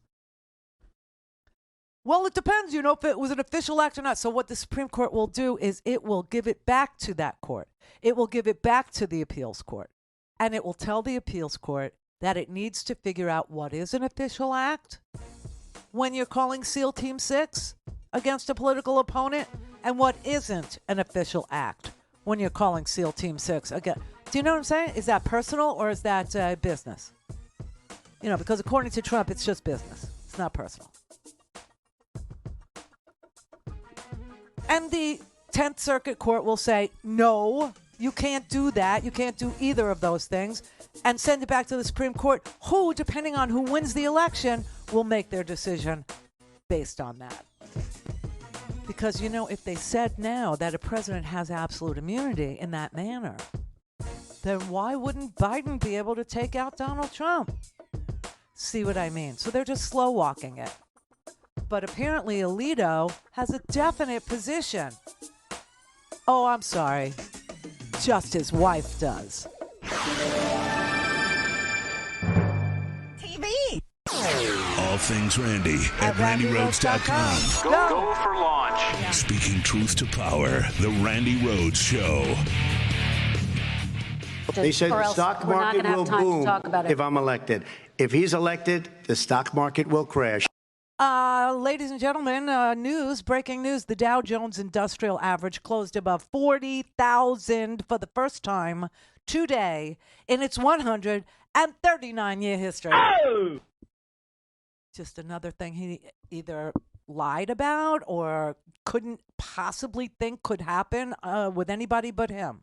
Well, it depends, you know, if it was an official act or not. So what the Supreme Court will do is it will give it back to that court. It will give it back to the appeals court. And it will tell the appeals court that it needs to figure out what is an official act when you're calling SEAL Team 6 against a political opponent and what isn't an official act when you're calling SEAL Team 6 again. Do you know what I'm saying? Is that personal or is that business? You know, because according to Trump, it's just business. It's not personal. And the 10th Circuit Court will say, no, you can't do that. You can't do either of those things. And send it back to the Supreme Court, who, depending on who wins the election, will make their decision based on that. Because, you know, if they said now that a president has absolute immunity in that manner, then why wouldn't Biden be able to take out Donald Trump? See what I mean? So they're just slow walking it. But apparently Alito has a definite position. Oh, I'm sorry. Just his wife does. TV. All things Randi at RandiRhodes.com. Go for launch. Speaking truth to power, the Randi Rhodes Show. They said the stock market will boom if I'm elected. If he's elected, the stock market will crash. Ladies and gentlemen, breaking news. The Dow Jones Industrial Average closed above 40,000 for the first time today in its 139-year history. Oh! Just another thing he either lied about or couldn't possibly think could happen with anybody but him.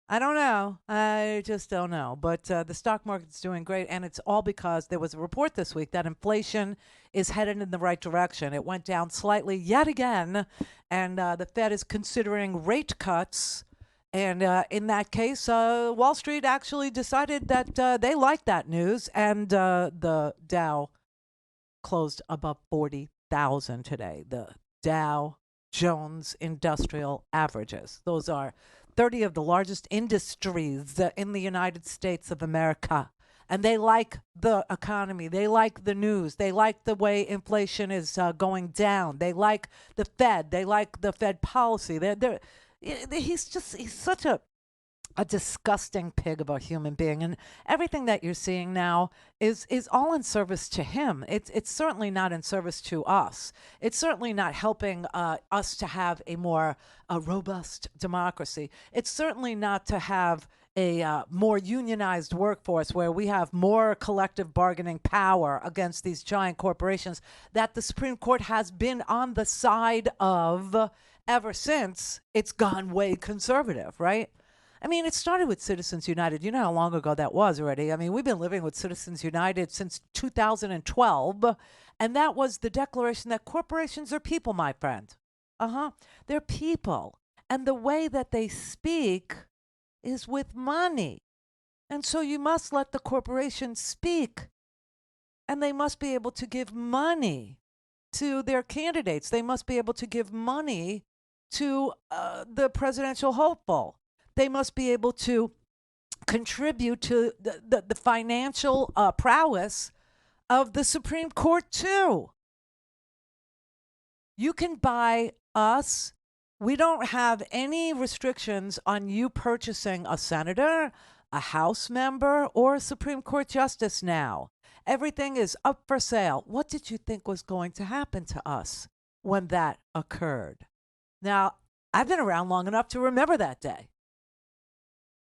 I don't know. I just don't know. But the stock market's doing great, and it's all because there was a report this week that inflation is headed in the right direction. It went down slightly yet again, and the Fed is considering rate cuts. And in that case, Wall Street actually decided that they liked that news, and the Dow closed above 40,000 today. The Dow Jones Industrial Averages. Those are 30 of the largest industries in the United States of America. And they like the economy. They like the news. They like the way inflation is going down. They like the Fed. They like the Fed policy. He's such a disgusting pig of a human being. And everything that you're seeing now is all in service to him. It's certainly not in service to us. It's certainly not helping us to have a more robust democracy. It's certainly not to have a more unionized workforce where we have more collective bargaining power against these giant corporations that the Supreme Court has been on the side of ever since it's gone way conservative, right? I mean, it started with Citizens United. You know how long ago that was already. I mean, we've been living with Citizens United since 2012, and that was the declaration that corporations are people, my friend. They're people. And the way that they speak is with money. And so you must let the corporations speak. And they must be able to give money to their candidates. They must be able to give money to the presidential hopeful. They must be able to contribute to the financial prowess of the Supreme Court, too. You can buy us. We don't have any restrictions on you purchasing a senator, a House member, or a Supreme Court justice now. Everything is up for sale. What did you think was going to happen to us when that occurred? Now, I've been around long enough to remember that day.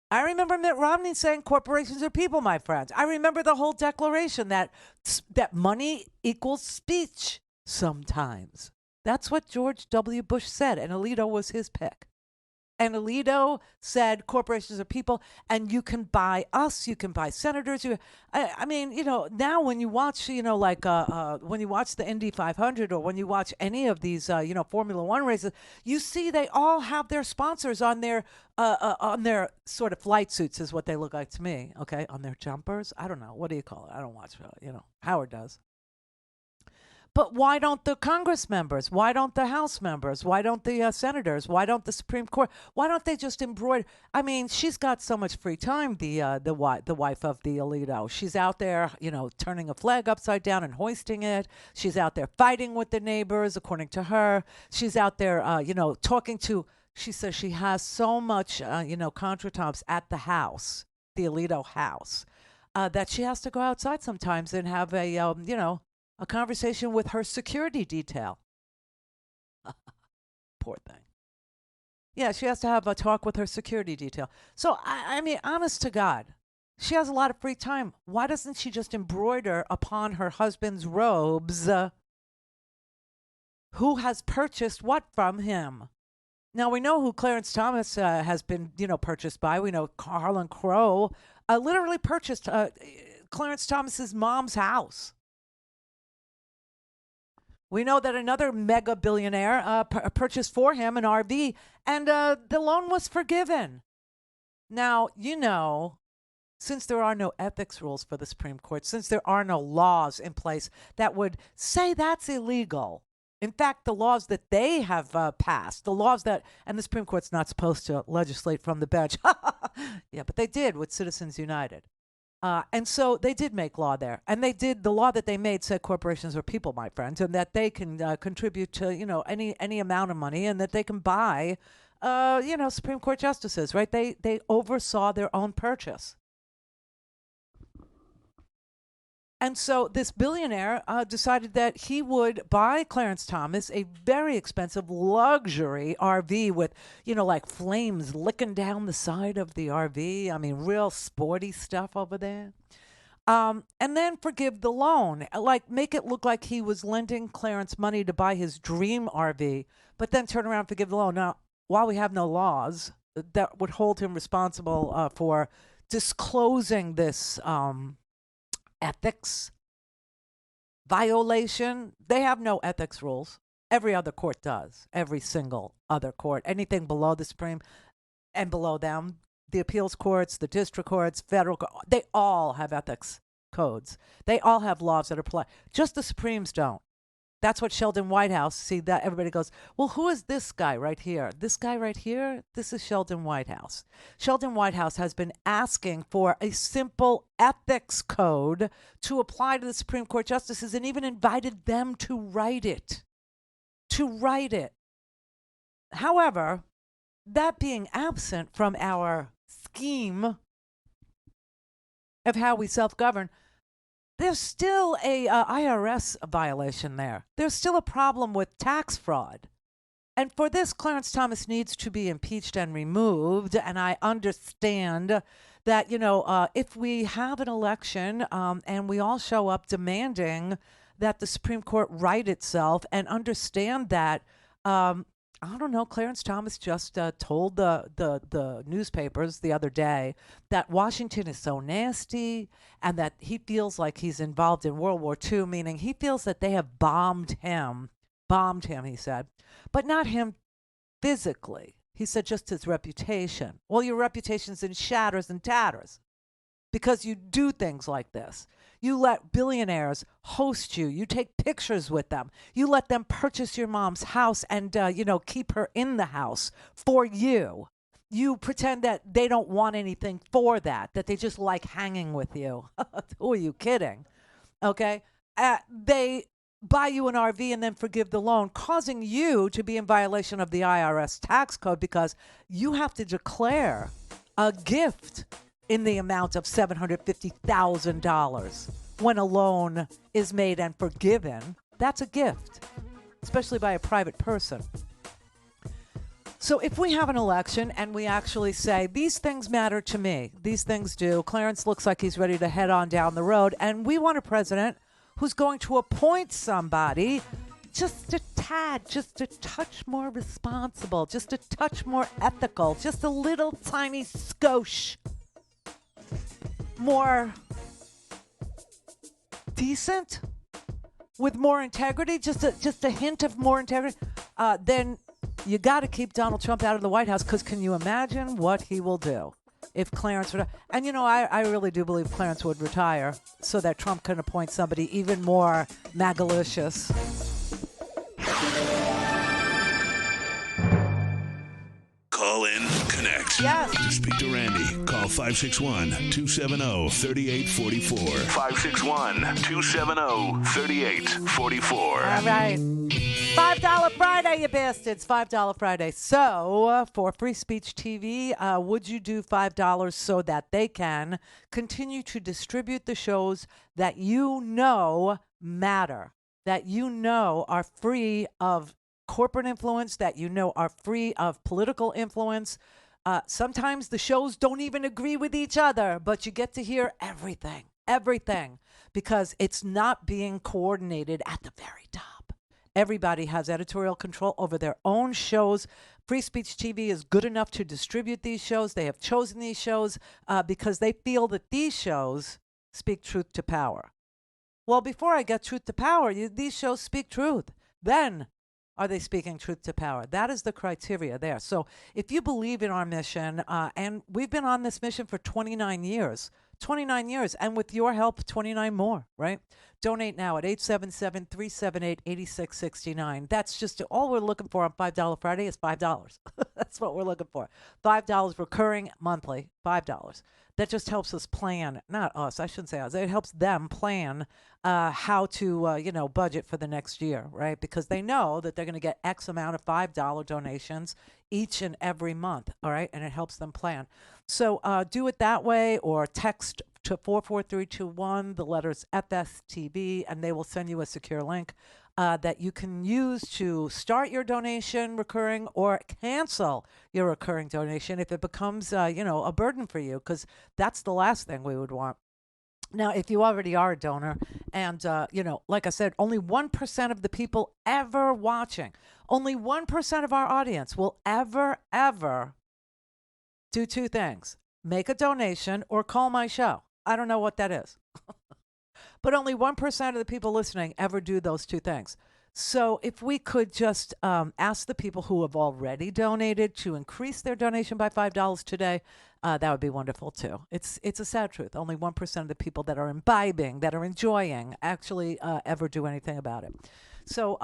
I remember Mitt Romney saying corporations are people, my friends. I remember the whole declaration that money equals speech sometimes. That's what George W. Bush said, and Alito was his pick. And Alito said corporations are people, and you can buy us, you can buy senators. I mean, now when you watch, when you watch the Indy 500 or when you watch any of these, Formula One races, you see they all have their sponsors on their sort of flight suits is what they look like to me, okay? On their jumpers. I don't know. What do you call it? I don't watch, Howard does. But why don't the Congress members? Why don't the House members? Why don't the senators? Why don't the Supreme Court? Why don't they just embroider? I mean, she's got so much free time. The wife of the Alito. She's out there, turning a flag upside down and hoisting it. She's out there fighting with the neighbors, according to her. She's out there, talking to. She says she has so much, contretemps at the house, the Alito house, that she has to go outside sometimes and have a conversation with her security detail. Poor thing. Yeah, she has to have a talk with her security detail. So, I mean, honest to God, she has a lot of free time. Why doesn't she just embroider upon her husband's robes who has purchased what from him? Now, we know who Clarence Thomas has been, purchased by. We know Harlan Crow literally purchased Clarence Thomas's mom's house. We know that another mega billionaire purchased for him an RV, and the loan was forgiven. Now, since there are no ethics rules for the Supreme Court, since there are no laws in place that would say that's illegal, in fact, the laws that they have passed, the laws that, and the Supreme Court's not supposed to legislate from the bench. Yeah, but they did with Citizens United. And so they did make law there. And the law that they made said corporations are people, my friends, and that they can contribute to, any amount of money, and that they can buy, Supreme Court justices, right? They oversaw their own purchase. And so this billionaire decided that he would buy Clarence Thomas a very expensive luxury RV with, like flames licking down the side of the RV. I mean, real sporty stuff over there. And then forgive the loan, like make it look like he was lending Clarence money to buy his dream RV, but then turn around and forgive the loan. Now, while we have no laws that would hold him responsible for disclosing this ethics violation, they have no ethics rules. Every other court does. Every single other court. Anything below the Supreme and below them, the appeals courts, the district courts, federal court, they all have ethics codes. They all have laws that apply. Just the Supremes don't. That's what Sheldon Whitehouse, see that everybody goes, well, who is this guy right here? This guy right here? This is Sheldon Whitehouse. Sheldon Whitehouse has been asking for a simple ethics code to apply to the Supreme Court justices and even invited them to write it. However, that being absent from our scheme of how we self-govern, there's still a IRS violation there. There's still a problem with tax fraud. And for this, Clarence Thomas needs to be impeached and removed. And I understand that, if we have an election and we all show up demanding that the Supreme Court right itself and understand that, I don't know, Clarence Thomas just told the newspapers the other day that Washington is so nasty and that he feels like he's involved in World War II, meaning he feels that they have bombed him, he said, but not him physically. He said just his reputation. Well, your reputation's in shatters and tatters because you do things like this. You let billionaires host you. You take pictures with them. You let them purchase your mom's house and, keep her in the house for you. You pretend that they don't want anything for that they just like hanging with you. Who are you kidding? Okay? They buy you an RV and then forgive the loan, causing you to be in violation of the IRS tax code because you have to declare a gift in the amount of $750,000 when a loan is made and forgiven. That's a gift, especially by a private person. So if we have an election and we actually say, these things matter to me, these things do, Clarence looks like he's ready to head on down the road, and we want a president who's going to appoint somebody just a tad, just a touch more responsible, just a touch more ethical, just a little tiny skosh more decent, with more integrity, just a hint of more integrity, then you got to keep Donald Trump out of the White House, because can you imagine what he will do if Clarence would? And I really do believe Clarence would retire so that Trump can appoint somebody even more magalicious. Call in, connect. Yes. To speak to Randi, call 561-270-3844. 561-270-3844. All right. $5 Friday, you bastards. $5 Friday. So, for Free Speech TV, would you do $5 so that they can continue to distribute the shows that you know matter, that you know are free of corporate influence, that you know are free of political influence? Sometimes the shows don't even agree with each other, but you get to hear everything, because it's not being coordinated at the very top. Everybody has editorial control over their own shows. Free Speech TV is good enough to distribute these shows. They have chosen these shows because they feel that these shows speak truth to power. Well, before I get truth to power, these shows speak truth. Then are they speaking truth to power? That is the criteria there. So if you believe in our mission, and we've been on this mission for 29 years, and with your help, 29 more, right? Donate now at 877-378-8669. That's just all we're looking for on $5 Friday is $5. That's what we're looking for. $5 recurring monthly, $5. That just helps us plan, not us, I shouldn't say us, it helps them plan how to, budget for the next year, right? Because they know that they're going to get X amount of $5 donations each and every month, all right? And it helps them plan. So do it that way, or text to 44321, the letters FSTV, and they will send you a secure link that you can use to start your donation recurring or cancel your recurring donation if it becomes, a burden for you, because that's the last thing we would want. Now, if you already are a donor and, like I said, only 1% of the people ever watching, only 1% of our audience will ever do two things: make a donation or call my show. I don't know what that is. But only 1% of the people listening ever do those two things. So if we could just ask the people who have already donated to increase their donation by $5 today, that would be wonderful too. It's a sad truth. Only 1% of the people that are imbibing, that are enjoying, actually ever do anything about it. So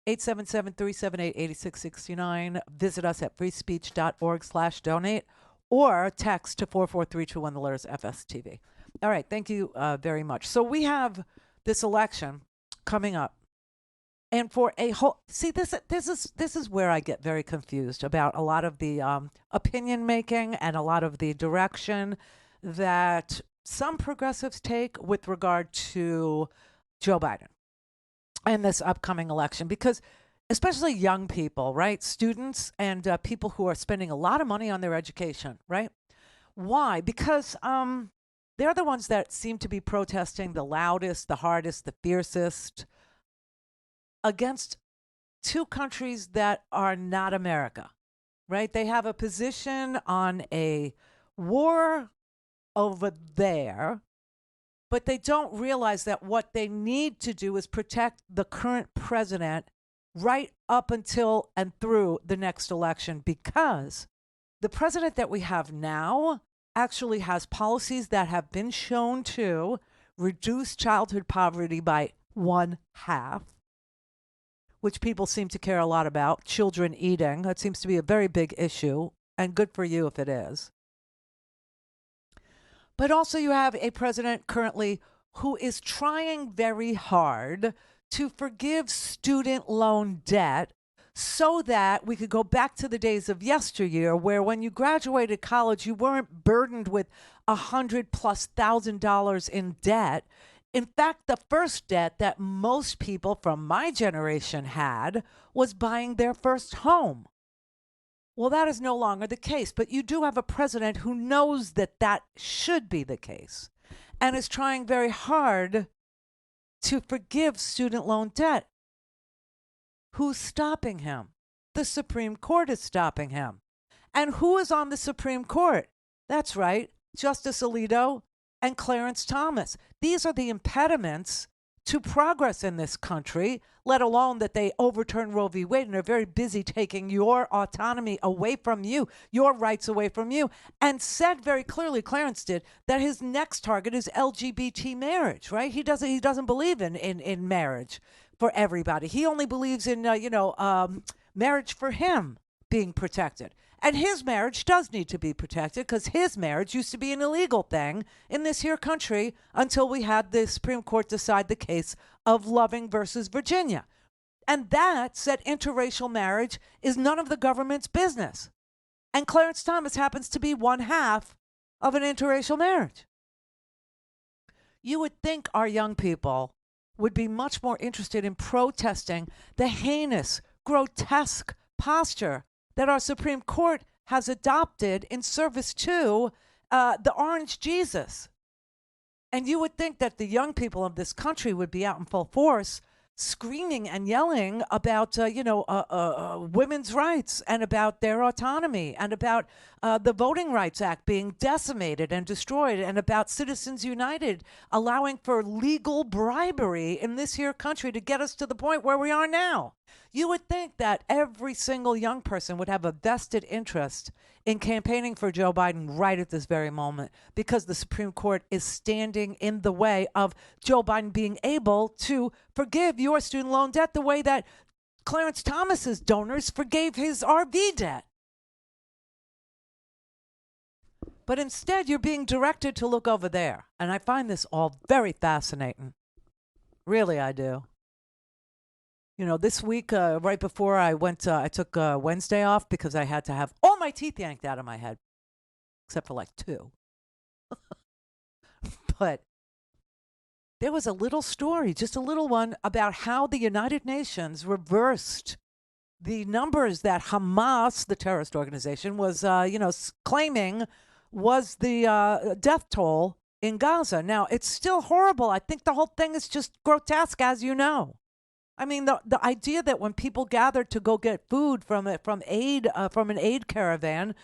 877-378-8669. Visit us at freespeech.org/donate, or text to 44321, the letters FSTV. All right, thank you very much. So we have this election coming up, and for a whole, see, this is where I get very confused about a lot of the opinion making and a lot of the direction that some progressives take with regard to Joe Biden and this upcoming election, because especially young people, right? Students and people who are spending a lot of money on their education, right? Why? Because they're the ones that seem to be protesting the loudest, the hardest, the fiercest against two countries that are not America, right? They have a position on a war over there, but they don't realize that what they need to do is protect the current president right up until and through the next election, because the president that we have now actually has policies that have been shown to reduce childhood poverty by 1/2, which people seem to care a lot about. Children eating, that seems to be a very big issue, and good for you if it is. But also you have a president currently who is trying very hard to forgive student loan debt so that we could go back to the days of yesteryear where when you graduated college, you weren't burdened with $100,000+ in debt. In fact, the first debt that most people from my generation had was buying their first home. Well, that is no longer the case, but you do have a president who knows that that should be the case and is trying very hard to forgive student loan debt. Who's stopping him? The Supreme Court is stopping him. And who is on the Supreme Court? That's right, Justice Alito and Clarence Thomas. These are the impediments to progress in this country, let alone that they overturn Roe v. Wade and are very busy taking your autonomy away from you, your rights away from you, and said very clearly, Clarence did, that his next target is LGBT marriage, right? He doesn't believe in marriage for everybody. He only believes in, marriage for him being protected. And his marriage does need to be protected because his marriage used to be an illegal thing in this here country until we had the Supreme Court decide the case of Loving versus Virginia. And that said interracial marriage is none of the government's business. And Clarence Thomas happens to be 1/2 of an interracial marriage. You would think our young people would be much more interested in protesting the heinous, grotesque posture that our Supreme Court has adopted in service to the Orange Jesus. And you would think that the young people of this country would be out in full force screaming and yelling about, women's rights and about their autonomy and about the Voting Rights Act being decimated and destroyed and about Citizens United allowing for legal bribery in this here country to get us to the point where we are now. You would think that every single young person would have a vested interest in campaigning for Joe Biden right at this very moment because the Supreme Court is standing in the way of Joe Biden being able to forgive your student loan debt the way that Clarence Thomas's donors forgave his RV debt. But instead, you're being directed to look over there. And I find this all very fascinating. Really, I do. You know, this week, right before I went, I took Wednesday off because I had to have all my teeth yanked out of my head, except for like 2. But there was a little story, just a little one, about how the United Nations reversed the numbers that Hamas, the terrorist organization, was, claiming was the death toll in Gaza. Now, it's still horrible. I think the whole thing is just grotesque, as you know. I mean, the idea that when people gathered to go get food from an aid caravan,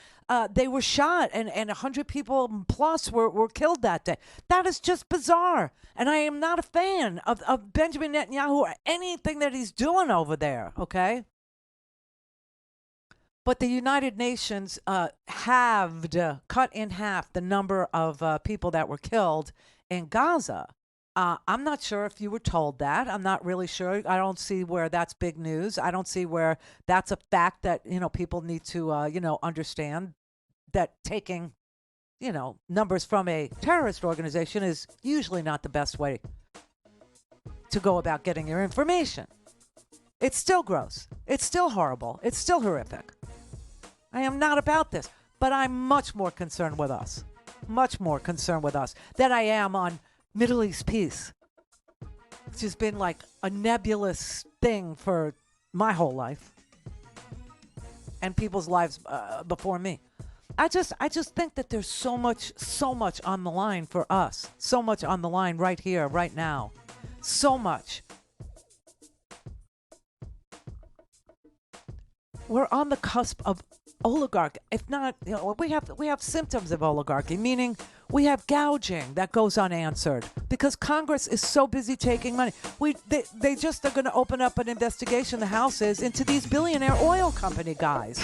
they were shot and 100 people plus were killed that day. That is just bizarre. And I am not a fan of Benjamin Netanyahu or anything that he's doing over there, okay? But the United Nations cut in half the number of people that were killed in Gaza. I'm not sure if you were told that. I'm not really sure. I don't see where that's big news. I don't see where that's a fact that, people need to, understand that taking, numbers from a terrorist organization is usually not the best way to go about getting your information. It's still gross. It's still horrible. It's still horrific. I am not about this, but I'm much more concerned with us. Much more concerned with us than I am on Middle East peace, which has been like a nebulous thing for my whole life and people's lives before me. I just think that there's so much on the line for us. So much on the line right here, right now. So much. We're on the cusp of oligarchy. If not, we have symptoms of oligarchy, meaning we have gouging that goes unanswered because Congress is so busy taking money. They just are going to open up an investigation, the House is, into these billionaire oil company guys.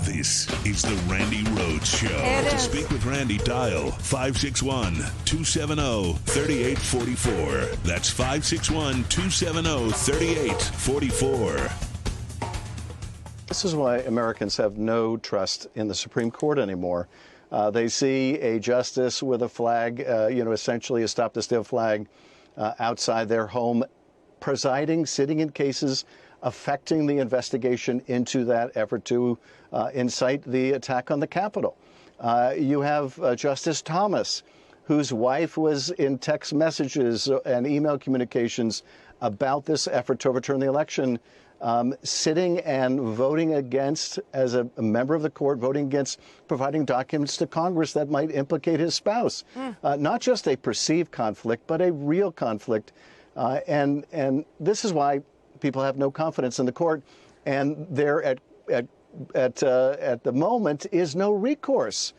This is the Randi Rhodes Show. To speak with Randi, dial 561-270-3844. That's 561-270-3844. This is why Americans have no trust in the Supreme Court anymore. They see a justice with a flag, essentially a stop-the-steal flag outside their home, presiding, sitting in cases affecting the investigation into that effort to incite the attack on the Capitol. You have Justice Thomas, whose wife was in text messages and email communications about this effort to overturn the election, sitting and voting against, as a member of the court, voting against providing documents to Congress that might implicate his spouse. Not just a perceived conflict, but a real conflict. And this is why people have no confidence in the court, and there at the moment is no recourse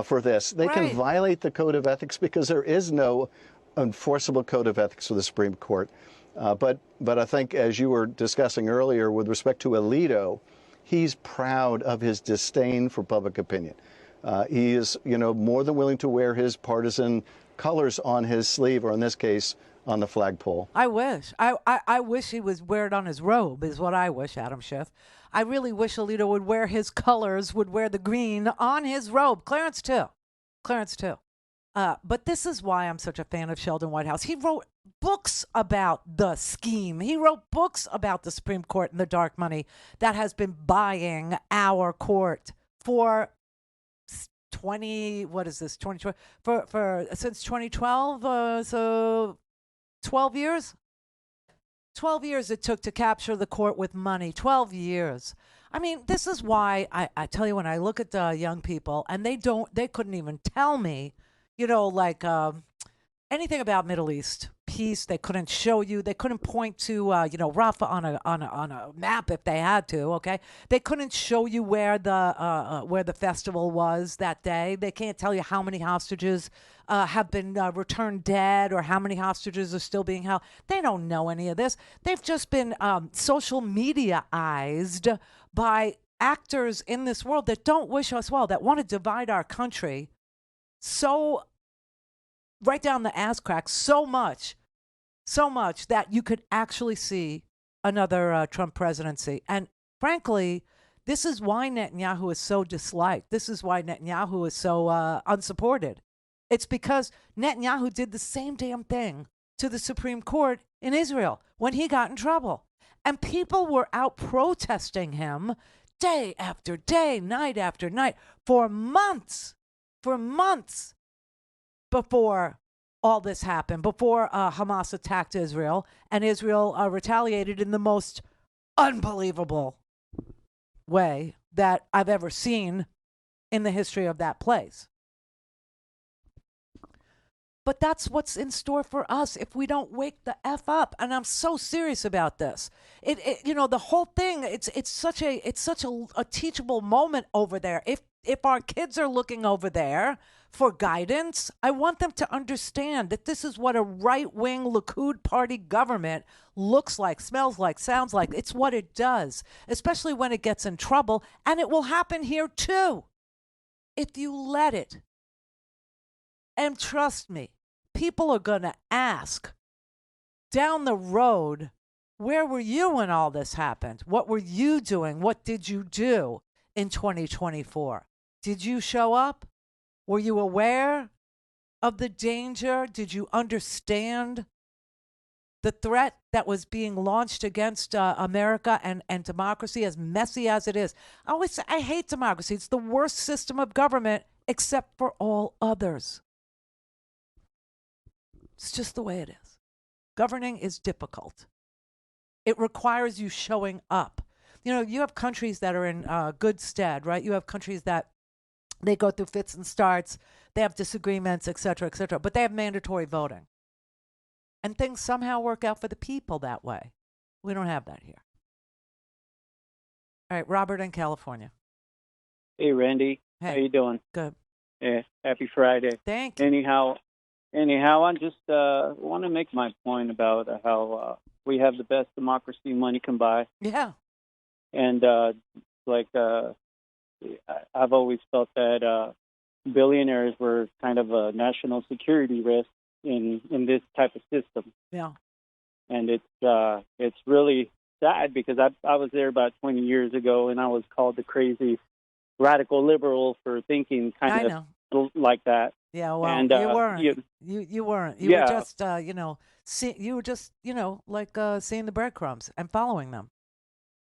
for this. They can violate the code of ethics because there is no enforceable code of ethics for the Supreme Court. But I think, as you were discussing earlier with respect to Alito, he's proud of his disdain for public opinion. He is, more than willing to wear his partisan colors on his sleeve, or in this case, on the flagpole. I wish. I wish he was wear it on his robe, is what I wish, Adam Schiff. I really wish Alito would wear his colors, would wear the green on his robe. Clarence, too. But this is why I'm such a fan of Sheldon Whitehouse. He wrote books about the scheme. He wrote books about the Supreme Court and the dark money that has been buying our court for 2012, since 2012, so 12 years? 12 years it took to capture the court with money. 12 years. I mean, this is why I tell you, when I look at young people and they couldn't even tell me, anything about Middle East peace. They couldn't show you. They couldn't point to, Rafah on a map if they had to. Okay, they couldn't show you where the festival was that day. They can't tell you how many hostages have been returned dead or how many hostages are still being held. They don't know any of this. They've just been social media-ized by actors in this world that don't wish us well, that want to divide our country so right down the ass crack, so much that you could actually see another Trump presidency. And frankly, this is why Netanyahu is so disliked. This is why Netanyahu is so unsupported. It's because Netanyahu did the same damn thing to the Supreme Court in Israel when he got in trouble. And people were out protesting him day after day, night after night, for months before all this happened, before Hamas attacked Israel, and Israel retaliated in the most unbelievable way that I've ever seen in the history of that place. But that's what's in store for us if we don't wake the F up. And I'm so serious about this. The whole thing, it's such a teachable moment over there. If our kids are looking over there for guidance, I want them to understand that this is what a right-wing Likud party government looks like, smells like, sounds like. It's what it does, especially when it gets in trouble. And it will happen here too, if you let it. And trust me, people are going to ask down the road, where were you when all this happened? What were you doing? What did you do in 2024? Did you show up? Were you aware of the danger? Did you understand the threat that was being launched against America and democracy, as messy as it is? I always say, I hate democracy. It's the worst system of government except for all others. It's just the way it is. Governing is difficult. It requires you showing up. You know, you have countries that are in good stead, right? You have countries that they go through fits and starts, they have disagreements, et cetera, but they have mandatory voting. And things somehow work out for the people that way. We don't have that here. All right, Robert in California. Hey, Randy. Hey. How you doing? Good. Yeah, happy Friday. Thank you. Anyhow, I just want to make my point about how we have the best democracy money can buy. Yeah. And I've always felt that billionaires were kind of a national security risk in this type of system. Yeah. And it's really sad because I was there about 20 years ago, and I was called the crazy radical liberal for thinking kind of like that. Yeah, well, and, you weren't. You weren't. You were just, seeing the breadcrumbs and following them.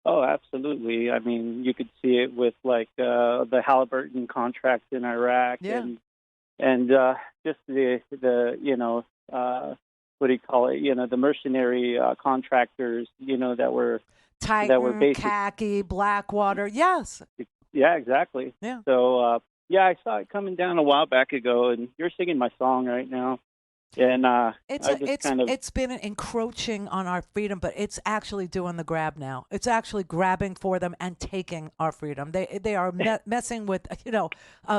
Oh, absolutely. I mean, you could see it with the Halliburton contract in Iraq, and just the what do you call it? The mercenary contractors, that were Titan, khaki, Blackwater. Yes. Yeah, exactly. Yeah. So I saw it coming down a while back ago, and you're singing my song right now. And it's been encroaching on our freedom, but it's actually doing the grab now. It's actually grabbing for them and taking our freedom. They are messing with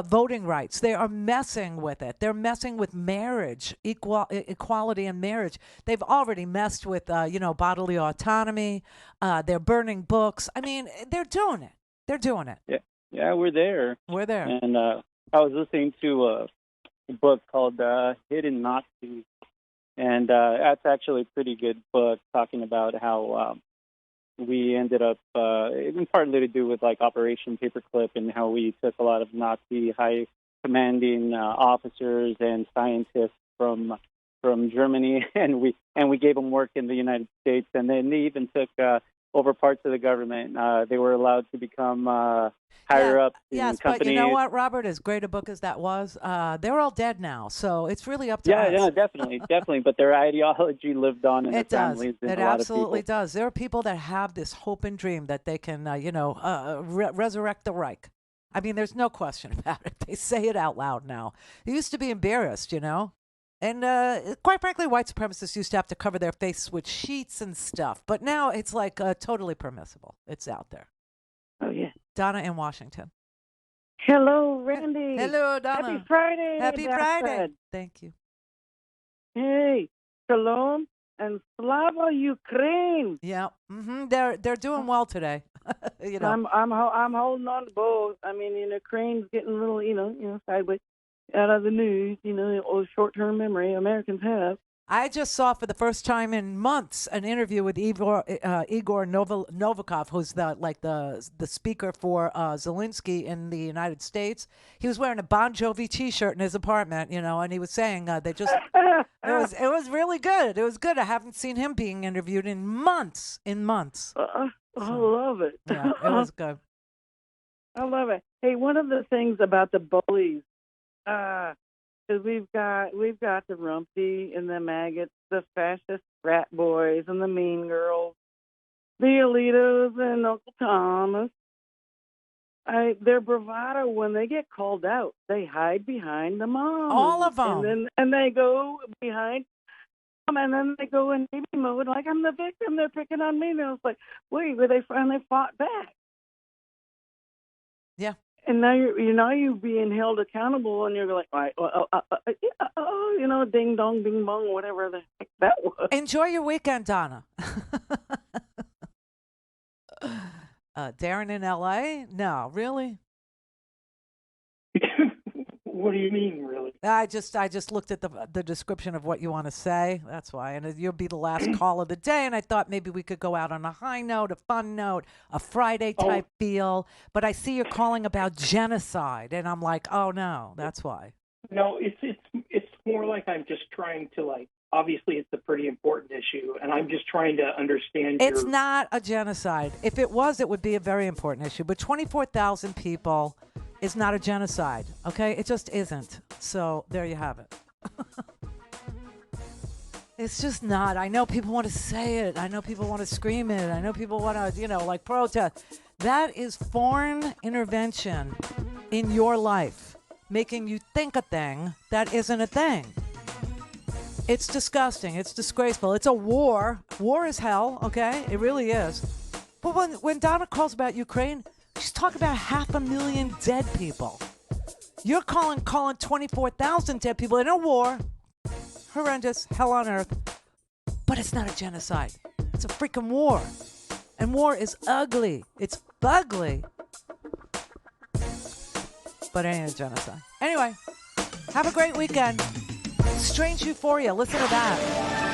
voting rights. They are messing with it. They're messing with marriage, equality in marriage. They've already messed with bodily autonomy. They're burning books. I mean, they're doing it. They're doing it. Yeah, we're there. We're there. And I was listening to a book called Hidden Nazis, and that's actually a pretty good book talking about how we ended up, even partly to do with Operation Paperclip, and how we took a lot of Nazi high commanding officers and scientists from Germany, and we gave them work in the United States, and then they even took over parts of the government. They were allowed to become higher up in companies. But you know what, Robert? As great a book as that was, they're all dead now. So it's really up to us. Yeah, definitely. But their ideology lived on in their families. It absolutely does. There are people that have this hope and dream that they can, resurrect the Reich. I mean, there's no question about it. They say it out loud now. They used to be embarrassed, And quite frankly, white supremacists used to have to cover their face with sheets and stuff. But now it's totally permissible. It's out there. Oh, yeah. Donna in Washington. Hello, Randy. Hello, Donna. Happy Friday. Happy Friday. Thank you. Hey, Shalom and Slava Ukraine. Yeah. Mm-hmm. They're doing well today. I'm holding on to both. I mean, Ukraine's getting a little, sideways out of the news, short-term memory Americans have. I just saw for the first time in months an interview with Igor Novikov, who's the speaker for Zelensky in the United States. He was wearing a Bon Jovi T-shirt in his apartment, and he was saying it was really good. It was good. I haven't seen him being interviewed in months. I love it. Yeah, it was good. I love it. Hey, one of the things about the bullies. Because we've got the Rumpy and the maggots, the fascist frat boys and the mean girls, the Alitos and Uncle Thomas. Their bravado, when they get called out, they hide behind the mom. All of them. And they go behind them, and then they go in baby mode like, I'm the victim, they're picking on me. And I was like, wait, but they finally fought back. Yeah. And now you're being held accountable, and you're like, all right, ding dong, bing bong, whatever the heck that was. Enjoy your weekend, Donna. Darren in L.A.? No, really? What do you mean, really? I just looked at the description of what you want to say. That's why. And you'll be the last call of the day. And I thought maybe we could go out on a high note, a fun note, a Friday type feel. But I see you're calling about genocide. And I'm like, oh, no, that's why. No, it's more like I'm just trying to, obviously it's a pretty important issue. And I'm just trying to understand. It's not a genocide. If it was, it would be a very important issue. But 24,000 people is not a genocide, okay? It just isn't. So there you have it. It's just not. I know people want to say it. I know people want to scream it. I know people want to, like protest. That is foreign intervention in your life, making you think a thing that isn't a thing. It's disgusting. It's disgraceful. It's a war. War is hell, okay? It really is. But when Donna calls about Ukraine, she's talking about 500,000 dead people. You're calling 24,000 dead people in a war. Horrendous, hell on earth. But it's not a genocide. It's a freaking war. And war is ugly. It's ugly. But it ain't a genocide. Anyway, have a great weekend. Strange Euphoria. Listen to that.